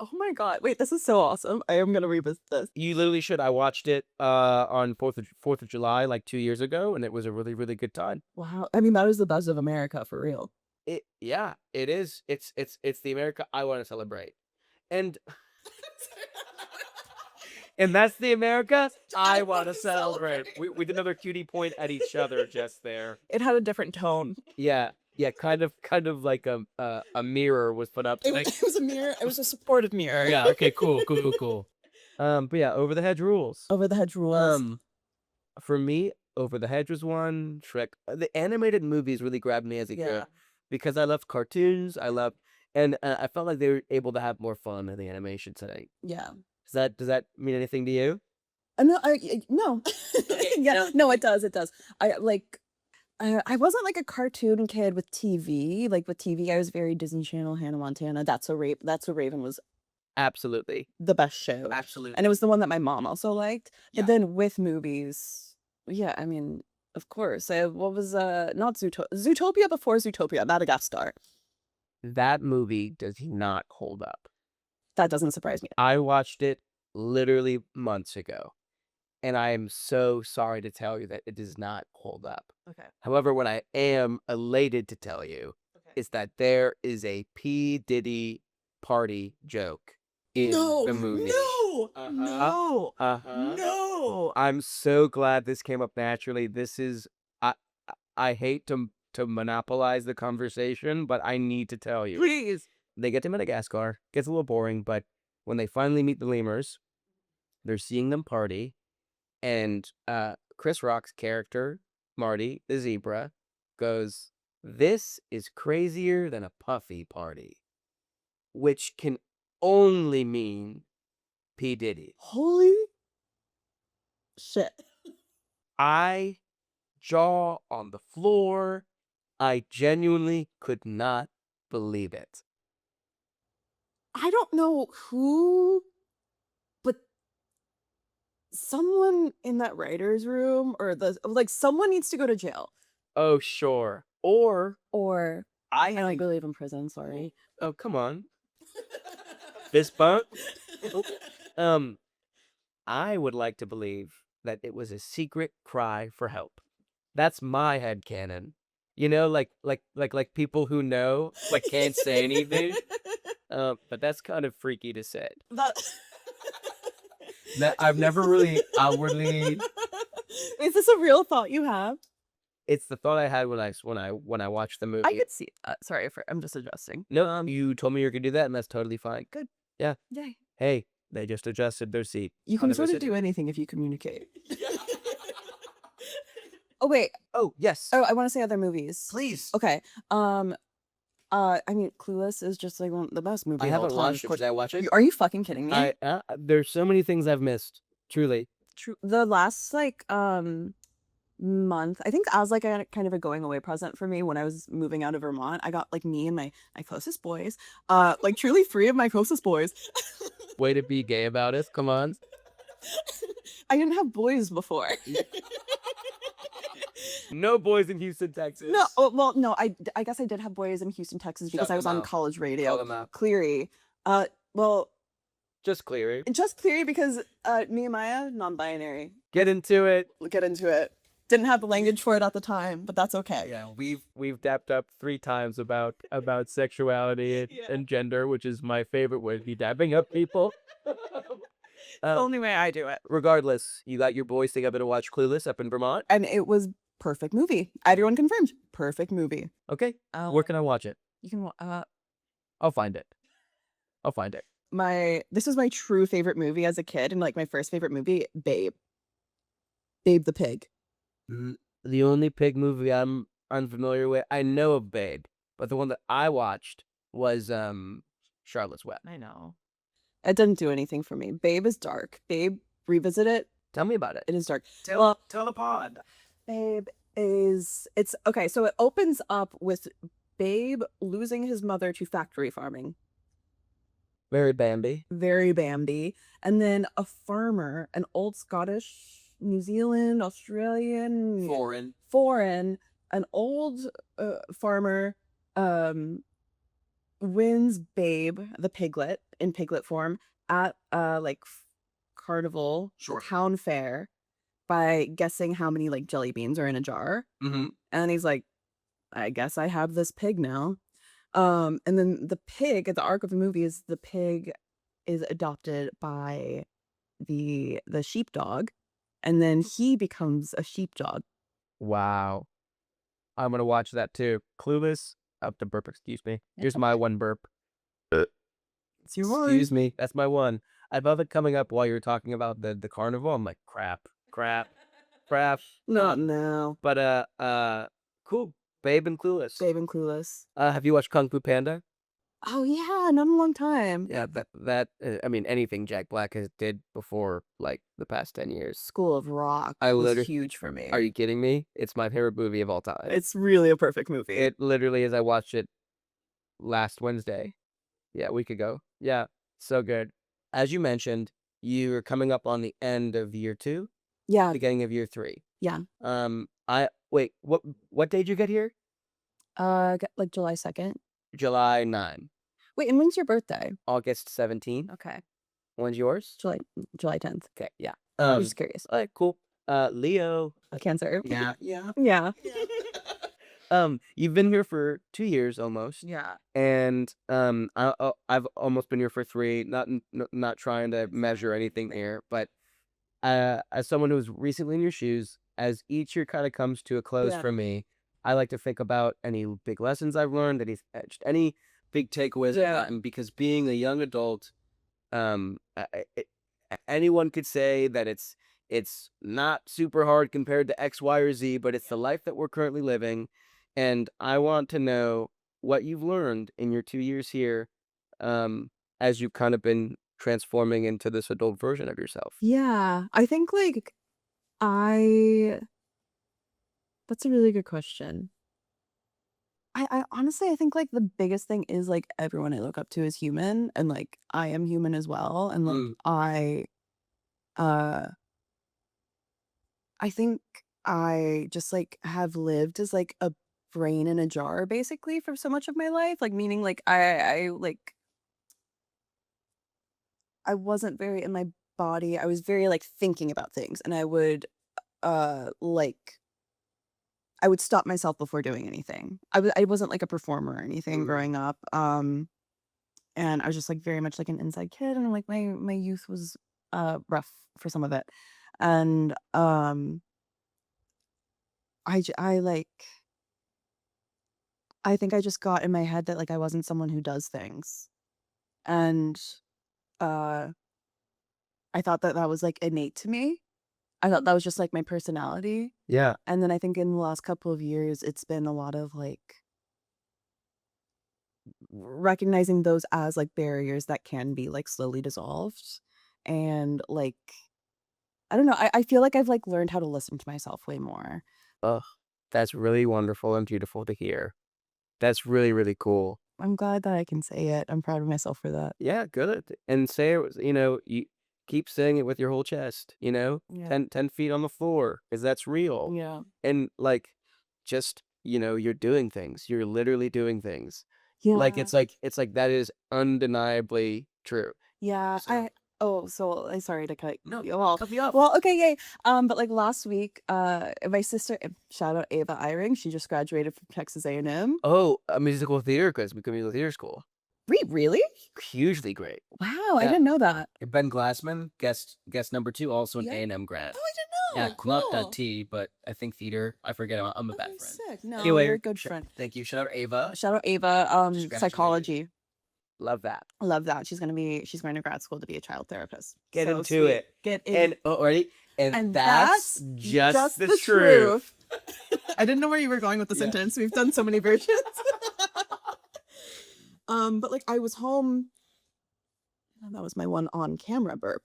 Speaker 2: Oh my god. Wait, this is so awesome. I am gonna revisit this.
Speaker 1: You literally should. I watched it on 4th of July like 2 years ago, and it was a really, really good time.
Speaker 2: Wow. I mean, that is the buzz of America for real.
Speaker 1: It is. It's the America I want to celebrate. And and that's the America I want to celebrate. We did another cutie point at each other just there.
Speaker 2: It had a different tone.
Speaker 1: Yeah, kind of like a mirror was put up.
Speaker 2: It was a mirror. It was a supportive mirror.
Speaker 3: Yeah, okay, cool.
Speaker 1: But yeah, Over the Hedge rules.
Speaker 2: Over the Hedge rules.
Speaker 1: For me, Over the Hedge was one. Shrek. The animated movies really grabbed me as a kid
Speaker 2: Yeah.
Speaker 1: because I loved cartoons. And I felt like they were able to have more fun in the animation setting.
Speaker 2: Yeah.
Speaker 1: Does that mean anything to you?
Speaker 2: No, no.
Speaker 1: Okay,
Speaker 2: Yeah, no, it does. It does. I wasn't like a cartoon kid with TV. Like with TV, I was very Disney Channel, Hannah Montana. That's so Raven was
Speaker 1: Absolutely.
Speaker 2: the best show.
Speaker 1: Absolutely.
Speaker 2: And it was the one that my mom also liked.
Speaker 1: Yeah.
Speaker 2: But then with movies, yeah, I mean, of course. What was not Zootopia before Zootopia, Madagascar.
Speaker 1: That movie does not hold up.
Speaker 2: That doesn't surprise me.
Speaker 1: I watched it literally months ago, and I am so sorry to tell you that it does not hold up.
Speaker 2: Okay.
Speaker 1: However, what I am elated to tell you is that there is a P. Diddy party joke in the movie.
Speaker 2: No,
Speaker 1: Uh-huh.
Speaker 2: no,
Speaker 1: Uh-huh.
Speaker 2: no.
Speaker 1: I'm so glad this came up naturally. This is I hate to monopolize the conversation, but I need to tell you.
Speaker 2: Please.
Speaker 1: They get to Madagascar. Gets a little boring, but when they finally meet the lemurs, they're seeing them party, and Chris Rock's character, Marty, the zebra, goes, "This is crazier than a puffy party," which can only mean P. Diddy.
Speaker 2: Holy shit.
Speaker 1: I jaw on the floor, I genuinely could not believe it.
Speaker 2: I don't know who, but someone in that writer's room or someone needs to go to jail.
Speaker 1: Oh, sure. Or
Speaker 2: Or
Speaker 1: I
Speaker 2: I like live in prison, sorry.
Speaker 1: Oh, come on. Fist bump? I would like to believe that it was a secret cry for help. That's my headcanon. You know, like people who know, like can't say anything. But that's kind of freaky to say.
Speaker 2: That
Speaker 1: I've never really outwardly.
Speaker 2: Is this a real thought you have?
Speaker 1: It's the thought I had when I watched the movie.
Speaker 2: I could see. Sorry, I'm just adjusting.
Speaker 1: No, you told me you were gonna do that, and that's totally fine.
Speaker 2: Good.
Speaker 1: Yeah.
Speaker 2: Yay.
Speaker 1: Hey, they just adjusted their seat.
Speaker 2: You
Speaker 1: on
Speaker 2: can
Speaker 1: the
Speaker 2: sort of
Speaker 1: visit.
Speaker 2: do anything if you communicate. Oh wait.
Speaker 1: Oh yes.
Speaker 2: Oh, I want to say other movies.
Speaker 1: Please.
Speaker 2: Okay. I mean, Clueless is just like one of the best movies.
Speaker 1: I
Speaker 2: of all
Speaker 1: haven't
Speaker 2: time.
Speaker 1: watched it. Should I watch it?
Speaker 2: Are you fucking kidding me?
Speaker 1: There's so many things I've missed. Truly.
Speaker 2: True. The last month, I think as like a kind of a going away present for me when I was moving out of Vermont, I got like me and my closest boys, like truly 3 of my closest boys.
Speaker 1: Way to be gay about it. Come on.
Speaker 2: I didn't have boys before.
Speaker 1: No boys in Houston, Texas.
Speaker 2: No, well, no, I guess I did have boys in Houston, Texas because
Speaker 1: Shut
Speaker 2: I was
Speaker 1: them
Speaker 2: on
Speaker 1: out.
Speaker 2: college
Speaker 1: Call
Speaker 2: radio.
Speaker 1: them out.
Speaker 2: Cleary. Well,
Speaker 1: Just clear.
Speaker 2: just Cleary because Nehemiah, non-binary.
Speaker 1: Get into it.
Speaker 2: We'll get into it. Didn't have the language for it at the time, but that's okay.
Speaker 1: Yeah, we've dapped up 3 times about sexuality and gender, which is my favorite way to be dapping up people.
Speaker 2: The only way I do it.
Speaker 1: Regardless, you got your boys together to watch Clueless up in Vermont.
Speaker 2: And it was perfect movie. Everyone confirmed. Perfect movie.
Speaker 1: Okay. Where can I watch it?
Speaker 2: You can
Speaker 1: I'll find it.
Speaker 2: this was my true favorite movie as a kid and like my first favorite movie, Babe. Babe the Pig.
Speaker 1: The only pig movie I'm unfamiliar with, I know of Babe, but the one that I watched was Charlotte's Web.
Speaker 2: I know. It didn't do anything for me. Babe is dark. Babe, revisit it.
Speaker 1: Tell me about it.
Speaker 2: It is dark.
Speaker 3: Tell the pod.
Speaker 2: Babe it's okay, so it opens up with Babe losing his mother to factory farming.
Speaker 1: Very Bambi.
Speaker 2: Very Bambi. And then a farmer, an old Scottish, New Zealand, Australian, foreign, an old farmer wins Babe, the piglet, in piglet form, at carnival, town fair, by guessing how many like jelly beans are in a jar.
Speaker 1: Mm-hmm.
Speaker 2: And he's like, I guess I have this pig now. And then the pig, at the arc of the movie, is the pig is adopted by the sheepdog, and then he becomes a sheepdog.
Speaker 1: Wow. I'm gonna watch that too. Clueless. Up to burp. Excuse me. Here's my one burp.
Speaker 2: It's your one.
Speaker 1: Excuse me. That's my one. I love it coming up while you're talking about the carnival. I'm like crap.
Speaker 2: Not now.
Speaker 1: But cool. Babe and Clueless.
Speaker 2: Babe and Clueless.
Speaker 1: Have you watched Kung Fu Panda?
Speaker 2: Oh yeah, not in a long time.
Speaker 1: Yeah, that I mean anything Jack Black has did before like the past 10 years.
Speaker 2: School of Rock was huge for me.
Speaker 1: Are you kidding me? It's my favorite movie of all time.
Speaker 2: It's really a perfect movie.
Speaker 1: It literally is. I watched it last Wednesday. Yeah, a week ago. Yeah, so good. As you mentioned, you're coming up on the end of year 2,
Speaker 2: Yeah.
Speaker 1: beginning of year 3.
Speaker 2: Yeah.
Speaker 1: Wait, what day did you get here?
Speaker 2: Like July 2nd.
Speaker 1: July 9.
Speaker 2: Wait, and when's your birthday?
Speaker 1: August 17.
Speaker 2: Okay.
Speaker 1: When's yours?
Speaker 2: July 10th.
Speaker 1: Okay, yeah.
Speaker 2: I'm just curious.
Speaker 1: All right, cool. Leo.
Speaker 2: Cancer.
Speaker 1: Yeah.
Speaker 2: Yeah.
Speaker 1: You've been here for 2 years almost.
Speaker 2: Yeah.
Speaker 1: And I've almost been here for 3. Not trying to measure anything here, but as someone who's recently in your shoes, as each year kind of comes to a close for me, I like to think about any big lessons I've learned, just any big takeaways I've gotten, because being a young adult, anyone could say that it's not super hard compared to X, Y, or Z, but it's the life that we're currently living. And I want to know what you've learned in your 2 years here, as you've kind of been transforming into this adult version of yourself.
Speaker 2: Yeah. I think that's a really good question. I honestly, I think like the biggest thing is like everyone I look up to is human, and like I am human as well, and like uh I think I just like have lived as like a brain in a jar basically for so much of my life, like meaning like I wasn't very in my body. I was very like thinking about things, and like I would stop myself before doing anything. I wasn't like a performer or anything growing up. And I was just like very much like an inside kid, and like my youth was rough for some of it. And I like I think I just got in my head that like I wasn't someone who does things. And uh I thought that that was like innate to me. I thought that was just like my personality.
Speaker 1: Yeah.
Speaker 2: And then I think in the last couple of years, it's been a lot of like recognizing those as like barriers that can be like slowly dissolved. And like, I don't know, I feel like I've like learned how to listen to myself way more.
Speaker 1: Ugh, that's really wonderful and beautiful to hear. That's really, really cool.
Speaker 2: I'm glad that I can say it. I'm proud of myself for that.
Speaker 1: Yeah, good. And say it, you keep saying it with your whole chest,
Speaker 2: Yeah.
Speaker 1: 10 feet on the floor, because that's real.
Speaker 2: Yeah.
Speaker 1: And like, just, you're doing things. You're literally doing things.
Speaker 2: Yeah.
Speaker 1: It's like that is undeniably true.
Speaker 2: Yeah.
Speaker 1: So,
Speaker 2: So I'm sorry to cut
Speaker 1: no,
Speaker 2: you off.
Speaker 1: cut me off.
Speaker 2: Well, okay, yay. But like last week, my sister, shout out Ava Eyring, she just graduated from Texas A&M.
Speaker 1: Oh, a musical theater quiz. We could musical theater school.
Speaker 2: Really?
Speaker 1: Hugely great.
Speaker 2: Wow, I
Speaker 3: Yeah.
Speaker 2: didn't know that.
Speaker 3: Ben Glassman, guest number 2, also an
Speaker 2: Yeah.
Speaker 3: A&M grad.
Speaker 2: Oh, I didn't know.
Speaker 3: Yeah,
Speaker 2: Cool.
Speaker 3: not T, but I think theater. I forget. I'm a bad
Speaker 2: Okay,
Speaker 3: friend.
Speaker 2: sick. No,
Speaker 3: Anyway,
Speaker 2: you're a good friend.
Speaker 3: Thank you. Shout out Ava.
Speaker 2: Shout out Ava,
Speaker 3: She graduated.
Speaker 2: psychology.
Speaker 1: Love that.
Speaker 2: I love that. She's going to grad school to be a child therapist.
Speaker 1: Get
Speaker 2: So
Speaker 1: into
Speaker 2: sweet.
Speaker 1: it.
Speaker 2: Get in.
Speaker 1: And ready? And that's just the truth.
Speaker 2: truth. I didn't know where you were going with the
Speaker 3: Yeah.
Speaker 2: sentence. We've done so many versions. But like I was home. That was my one on-camera burp.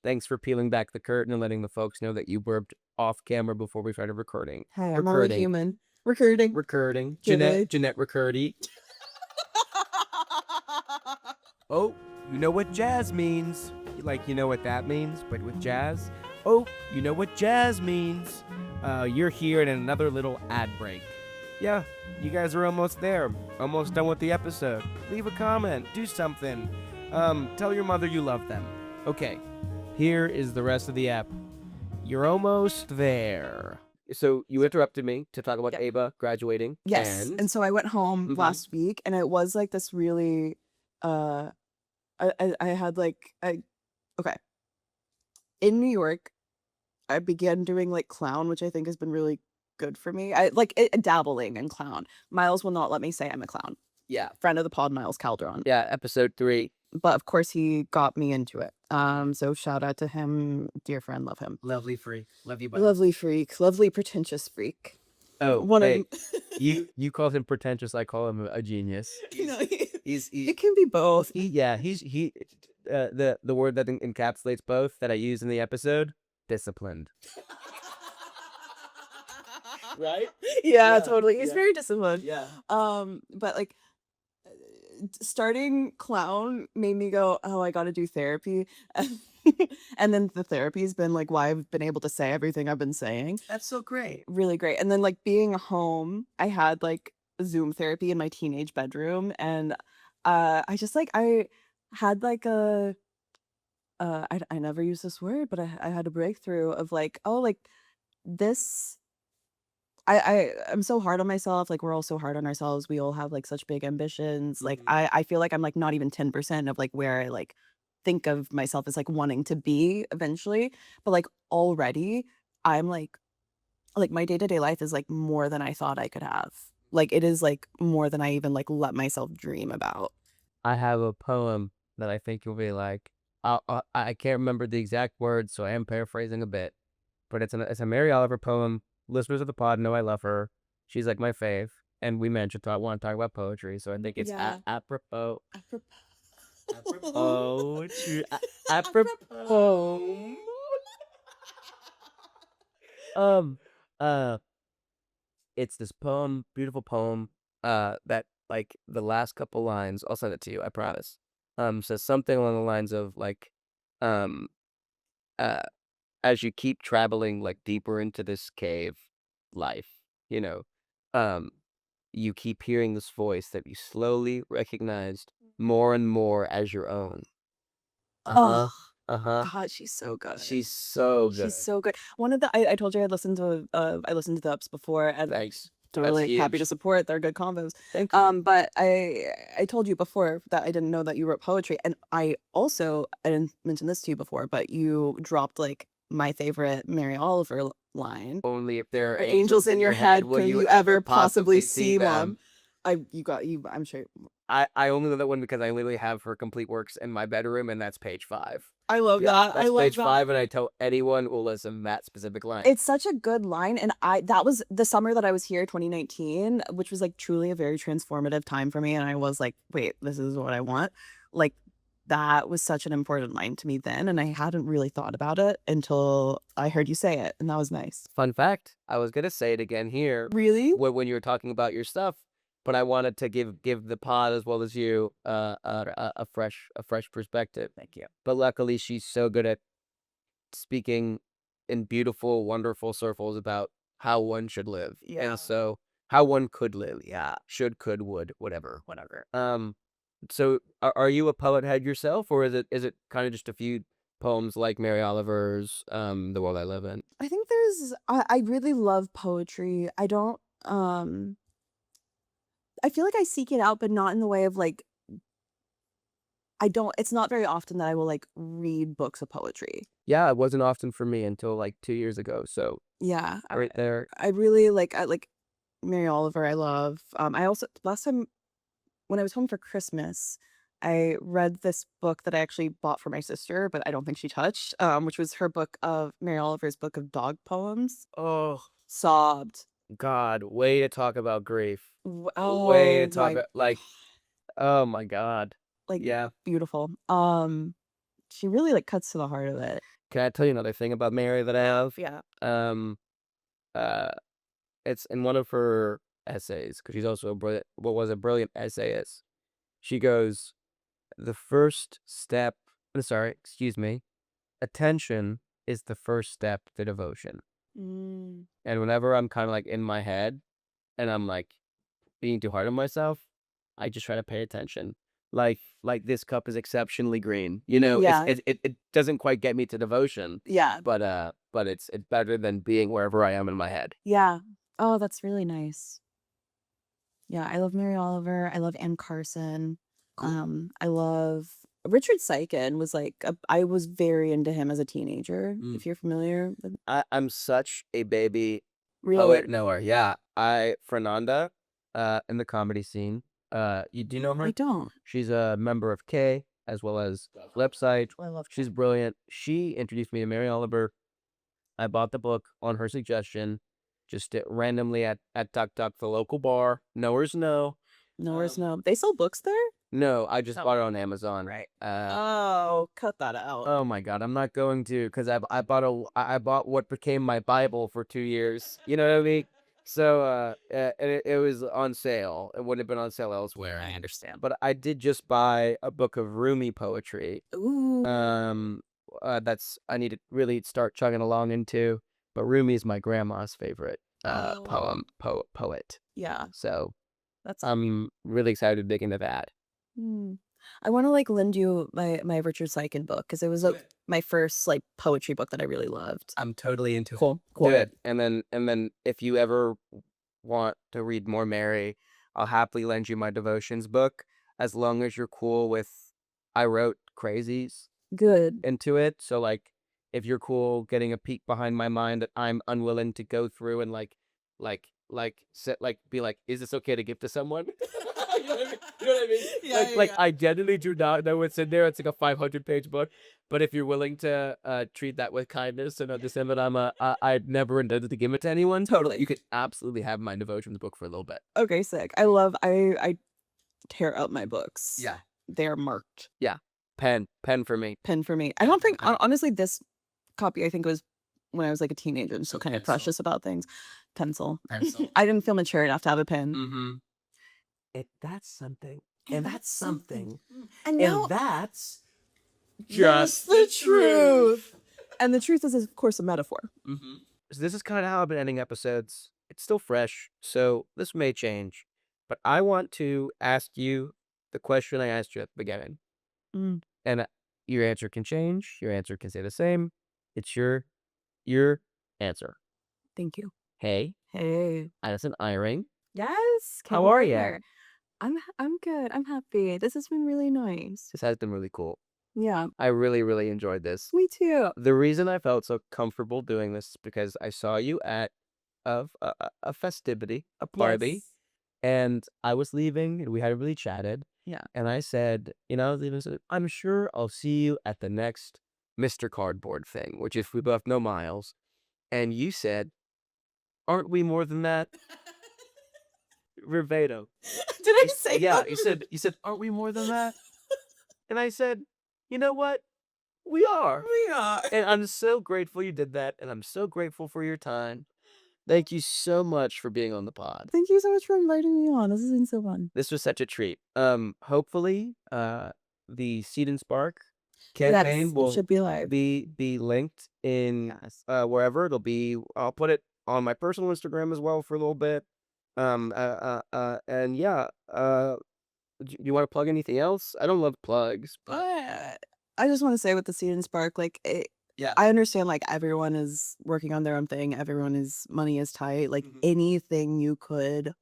Speaker 1: Thanks for peeling back the curtain and letting the folks know that you burped off camera before we started recording.
Speaker 2: Hey, I'm only
Speaker 1: Recording.
Speaker 2: human. Recording.
Speaker 1: Recording.
Speaker 2: Good.
Speaker 1: Jeanette Riccardi. Oh, you know what jazz means. Like, you know what that means, but with jazz? Oh, you know what jazz means. You're here in another little ad break. Yeah, you guys are almost there. Almost done with the episode. Leave a comment. Do something. Tell your mother you love them. Okay, here is the rest of the app. You're almost there. So you interrupted me to talk about
Speaker 2: Yep.
Speaker 1: Ava graduating.
Speaker 2: Yes. And so I went home
Speaker 1: Mhm.
Speaker 2: last week, and it was like this really I had like okay. In New York, I began doing like clown, which I think has been really good for me. I like dabbling in clown. Miles will not let me say I'm a clown.
Speaker 1: Yeah.
Speaker 2: Friend of the pod, Miles Calderon.
Speaker 1: Yeah, episode 3.
Speaker 2: But of course he got me into it. So shout out to him, dear friend, love him.
Speaker 3: Lovely freak. Love you, buddy.
Speaker 2: Lovely freak, lovely pretentious freak.
Speaker 1: Oh,
Speaker 2: One
Speaker 1: hey,
Speaker 2: of
Speaker 1: you call him pretentious, I call him a genius.
Speaker 2: no,
Speaker 1: He's
Speaker 2: it can be both.
Speaker 1: the word that encapsulates both that I use in the episode, disciplined. Right?
Speaker 2: Yeah,
Speaker 1: Yeah,
Speaker 2: totally. He's
Speaker 1: yeah.
Speaker 2: very disciplined.
Speaker 1: Yeah.
Speaker 2: But like starting clown made me go, oh, I gotta do therapy. And then the therapy's been like why I've been able to say everything I've been saying.
Speaker 3: That's so great.
Speaker 2: Really great. And then like being home, I had like Zoom therapy in my teenage bedroom, and I just like I had like I never use this word, but I had a breakthrough of like, oh, like this I'm so hard on myself. Like we're all so hard on ourselves. We all have like such big ambitions. Like
Speaker 1: Mhm.
Speaker 2: I feel like I'm like not even 10% of like where I like think of myself as like wanting to be eventually. But like already I'm like my day-to-day life is like more than I thought I could have. Like it is like more than I even like let myself dream about.
Speaker 1: I have a poem that I think you'll be like. I can't remember the exact words, so I am paraphrasing a bit. But it's a Mary Oliver poem. Listeners of the pod know I love her. She's like my fave. And we mentioned I want to talk about poetry, so I think it's
Speaker 2: Yeah.
Speaker 1: apropos.
Speaker 2: Apropos.
Speaker 1: Poetry. Apropos. Uh, it's this poem, beautiful poem, that like the last couple lines, I'll send it to you, I promise. Says something along the lines of like, um, uh, as you keep traveling like deeper into this cave life, you know, um, you keep hearing this voice that you slowly recognized more and more as your own.
Speaker 2: Oh,
Speaker 1: Uh-huh.
Speaker 2: God, she's so good.
Speaker 1: She's so good.
Speaker 2: She's so good. One of the I told you I listened to the ups before, and
Speaker 1: Thanks.
Speaker 2: totally
Speaker 1: That's
Speaker 2: happy to
Speaker 1: huge.
Speaker 2: support. They're good combos.
Speaker 1: Thank you.
Speaker 2: But I told you before that I didn't know that you wrote poetry, and I didn't mention this to you before, but you dropped like my favorite Mary Oliver line.
Speaker 1: Only if there are
Speaker 2: Angels in your head,
Speaker 1: will
Speaker 2: can you ever possibly see them? I'm sure.
Speaker 1: I only know that one because I literally have her complete works in my bedroom, and that's page 5.
Speaker 2: I love
Speaker 1: Yeah,
Speaker 2: that. I
Speaker 1: that's
Speaker 2: love
Speaker 1: page
Speaker 2: that.
Speaker 1: 5, and I tell anyone who will listen that specific line.
Speaker 2: It's such a good line, and that was the summer that I was here, 2019, which was like truly a very transformative time for me, and I was like, wait, this is what I want. Like that was such an important line to me then, and I hadn't really thought about it until I heard you say it, and that was nice.
Speaker 1: Fun fact, I was gonna say it again here
Speaker 2: Really?
Speaker 1: when you were talking about your stuff, but I wanted to give the pod as well as you a fresh perspective.
Speaker 2: Thank you.
Speaker 1: But luckily, she's so good at speaking in beautiful, wonderful circles about how one should live.
Speaker 2: Yeah.
Speaker 1: And so how one could live. Yeah. Should, could, would, whatever. So are you a poet head yourself, or is it kind of just a few poems like Mary Oliver's The World I Live In?
Speaker 2: I think I really love poetry. I feel like I seek it out, but not in the way of like, it's not very often that I will like read books of poetry.
Speaker 1: Yeah, it wasn't often for me until like 2 years ago. So
Speaker 2: Yeah.
Speaker 1: right there.
Speaker 2: I really I like Mary Oliver. I love. I also last time when I was home for Christmas, I read this book that I actually bought for my sister, but I don't think she touched. Which was her book of Mary Oliver's book of dog poems.
Speaker 1: Oh
Speaker 2: Sobbed.
Speaker 1: God, way to talk about grief.
Speaker 2: Oh
Speaker 1: Way to talk
Speaker 2: my,
Speaker 1: about like, oh my God.
Speaker 2: like
Speaker 1: Yeah.
Speaker 2: beautiful. She really like cuts to the heart of it.
Speaker 1: Can I tell you another thing about Mary that I have?
Speaker 2: Yeah.
Speaker 1: Um, uh, it's in one of her essays because she's also a brilliant essayist. She goes, the first step. Sorry, excuse me. Attention is the first step to devotion.
Speaker 2: Mm.
Speaker 1: And whenever I'm kind of like in my head and I'm like being too hard on myself, I just try to pay attention. Like this cup is exceptionally green. You know,
Speaker 2: Yeah.
Speaker 1: it doesn't quite get me to devotion,
Speaker 2: Yeah.
Speaker 1: but it's better than being wherever I am in my head.
Speaker 2: Yeah. Oh, that's really nice. Yeah, I love Mary Oliver. I love Anne Carson. I love Richard Seiken was like I was very into him as a teenager. If you're familiar with
Speaker 1: I'm such a baby
Speaker 2: really
Speaker 1: poet knower. Yeah, Fernanda, in the comedy scene. Do you know her?
Speaker 2: I don't.
Speaker 1: She's a member of K as well as Website.
Speaker 2: I love
Speaker 1: She's brilliant. She introduced me to Mary Oliver. I bought the book on her suggestion, just randomly at Tuck Tuck, the local bar. Knowers know.
Speaker 2: Nowhere's no. They sell books there?
Speaker 1: No, I just bought it on Amazon.
Speaker 2: Right. Oh, cut that out.
Speaker 1: Oh my God, I'm not going to because I bought what became my Bible for 2 years. You know what I mean? So and it was on sale. It wouldn't have been on sale elsewhere.
Speaker 2: I understand.
Speaker 1: But I did just buy a book of Rumi poetry.
Speaker 2: Ooh.
Speaker 1: That's I need to really start chugging along into. But Rumi is my grandma's favorite poet.
Speaker 2: Yeah.
Speaker 1: So
Speaker 2: That's
Speaker 1: I'm really excited to dig into that.
Speaker 2: I want to like lend you my Richard Seiken book because it was my first like poetry book that I really loved.
Speaker 1: I'm totally into it.
Speaker 2: Cool.
Speaker 1: Good. And then if you ever want to read more Mary, I'll happily lend you my devotions book as long as you're cool with I wrote crazies
Speaker 2: Good.
Speaker 1: into it. So like if you're cool getting a peek behind my mind that I'm unwilling to go through and be like, is this okay to give to someone? You know what I mean? Yeah, I genuinely do not know what's in there. It's like a 500-page book. But if you're willing to treat that with kindness and understand that I never intended to give it to anyone,
Speaker 2: Totally.
Speaker 1: you could absolutely have my devotions book for a little bit.
Speaker 2: Okay, sick. I tear up my books.
Speaker 1: Yeah.
Speaker 2: They're marked.
Speaker 1: Yeah. Pen for me.
Speaker 2: Pen for me. I don't think honestly this copy I think was when I was like a teenager and still kind of
Speaker 1: pencil.
Speaker 2: precious about things. Pencil.
Speaker 1: Pencil.
Speaker 2: I didn't feel mature enough to have a pen.
Speaker 1: Mm-hmm. That's something. And that's something.
Speaker 2: And now
Speaker 1: And that's
Speaker 2: just the truth. And the truth is, of course, a metaphor.
Speaker 1: Mm-hmm. So this is kind of how I've been ending episodes. It's still fresh, so this may change. But I want to ask you the question I asked you at the beginning.
Speaker 2: Mm.
Speaker 1: And your answer can change. Your answer can stay the same. It's your answer.
Speaker 2: Thank you.
Speaker 1: Hey,
Speaker 2: Hey.
Speaker 1: Adison Eyring.
Speaker 2: Yes.
Speaker 1: How are ya?
Speaker 2: Warner. I'm good. I'm happy. This has been really nice.
Speaker 1: This has been really cool.
Speaker 2: Yeah.
Speaker 1: I really, really enjoyed this.
Speaker 2: Me too.
Speaker 1: The reason I felt so comfortable doing this is because I saw you at a festivity, a party,
Speaker 2: Yes.
Speaker 1: and I was leaving, and we hadn't really chatted.
Speaker 2: Yeah.
Speaker 1: And I said, I was leaving, so I'm sure I'll see you at the next Mr. Cardboard thing, which is we left no miles. And you said, aren't we more than that? Verbatim.
Speaker 2: Did I say
Speaker 1: Yeah,
Speaker 2: that?
Speaker 1: you said, aren't we more than that? And I said, you know what? We are.
Speaker 2: We are.
Speaker 1: And I'm so grateful you did that, and I'm so grateful for your time. Thank you so much for being on the pod.
Speaker 2: Thank you so much for inviting me on. This has been so fun.
Speaker 1: This was such a treat. Hopefully, the Seed and Spark campaign will
Speaker 2: should be live.
Speaker 1: be linked in
Speaker 2: Yes.
Speaker 1: wherever it'll be. I'll put it on my personal Instagram as well for a little bit. And yeah. Do you want to plug anything else? I don't love plugs, but
Speaker 2: I just want to say with the Seed and Spark, like,
Speaker 1: yeah.
Speaker 2: I understand, like, everyone is working on their own thing. Money is tight. Like,
Speaker 1: Mhm.
Speaker 2: anything you could,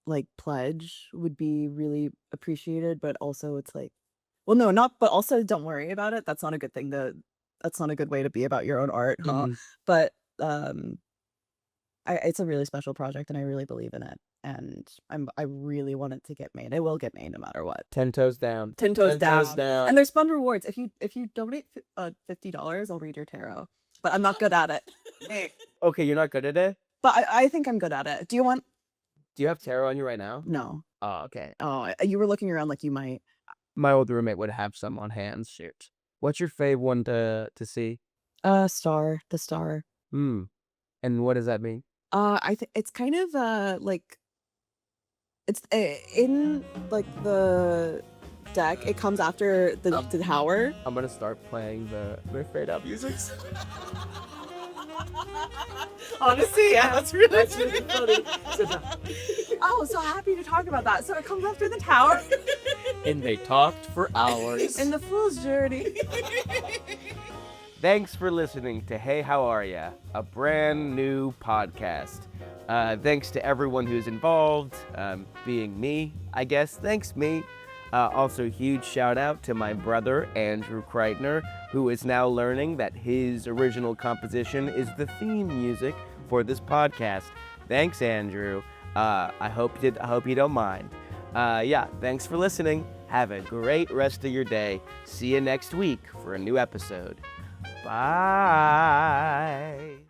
Speaker 2: like, pledge would be really appreciated. But also, it's like, well, no, not, but also don't worry about it. That's not a good thing that's not a good way to be about your own art, huh?
Speaker 1: Mhm.
Speaker 2: But, it's a really special project, and I really believe in it. And I really want it to get made. It will get made no matter what.
Speaker 1: 10 toes down.
Speaker 2: 10 toes down.
Speaker 1: down.
Speaker 2: And there's fun rewards. If you donate $50, I'll read your tarot. But I'm not good at it.
Speaker 1: Okay, you're not good at it?
Speaker 2: But I think I'm good at it. Do you want?
Speaker 1: Do you have tarot on you right now?
Speaker 2: No.
Speaker 1: Oh, okay.
Speaker 2: Oh, you were looking around like you might.
Speaker 1: My old roommate would have some on hand. Shoot. What's your fave one to see?
Speaker 2: Star. The star.
Speaker 1: And what does that mean?
Speaker 2: I think it's kind of like it's in like the deck. It comes after the tower.
Speaker 1: I'm gonna start playing the fade out music.
Speaker 2: Honestly, yeah, that's really
Speaker 1: funny.
Speaker 2: Oh, so happy to talk about that. So it comes after the tower.
Speaker 1: And they talked for hours.
Speaker 2: In the fool's journey.
Speaker 1: Thanks for listening to Hey How Are Ya, a brand new podcast. Thanks to everyone who's involved, being me, I guess. Thanks, me. Also, huge shout out to my brother, Andrew Kreitner, who is now learning that his original composition is the theme music for this podcast. Thanks, Andrew. I hope you don't mind. Yeah, thanks for listening. Have a great rest of your day. See you next week for a new episode. Bye.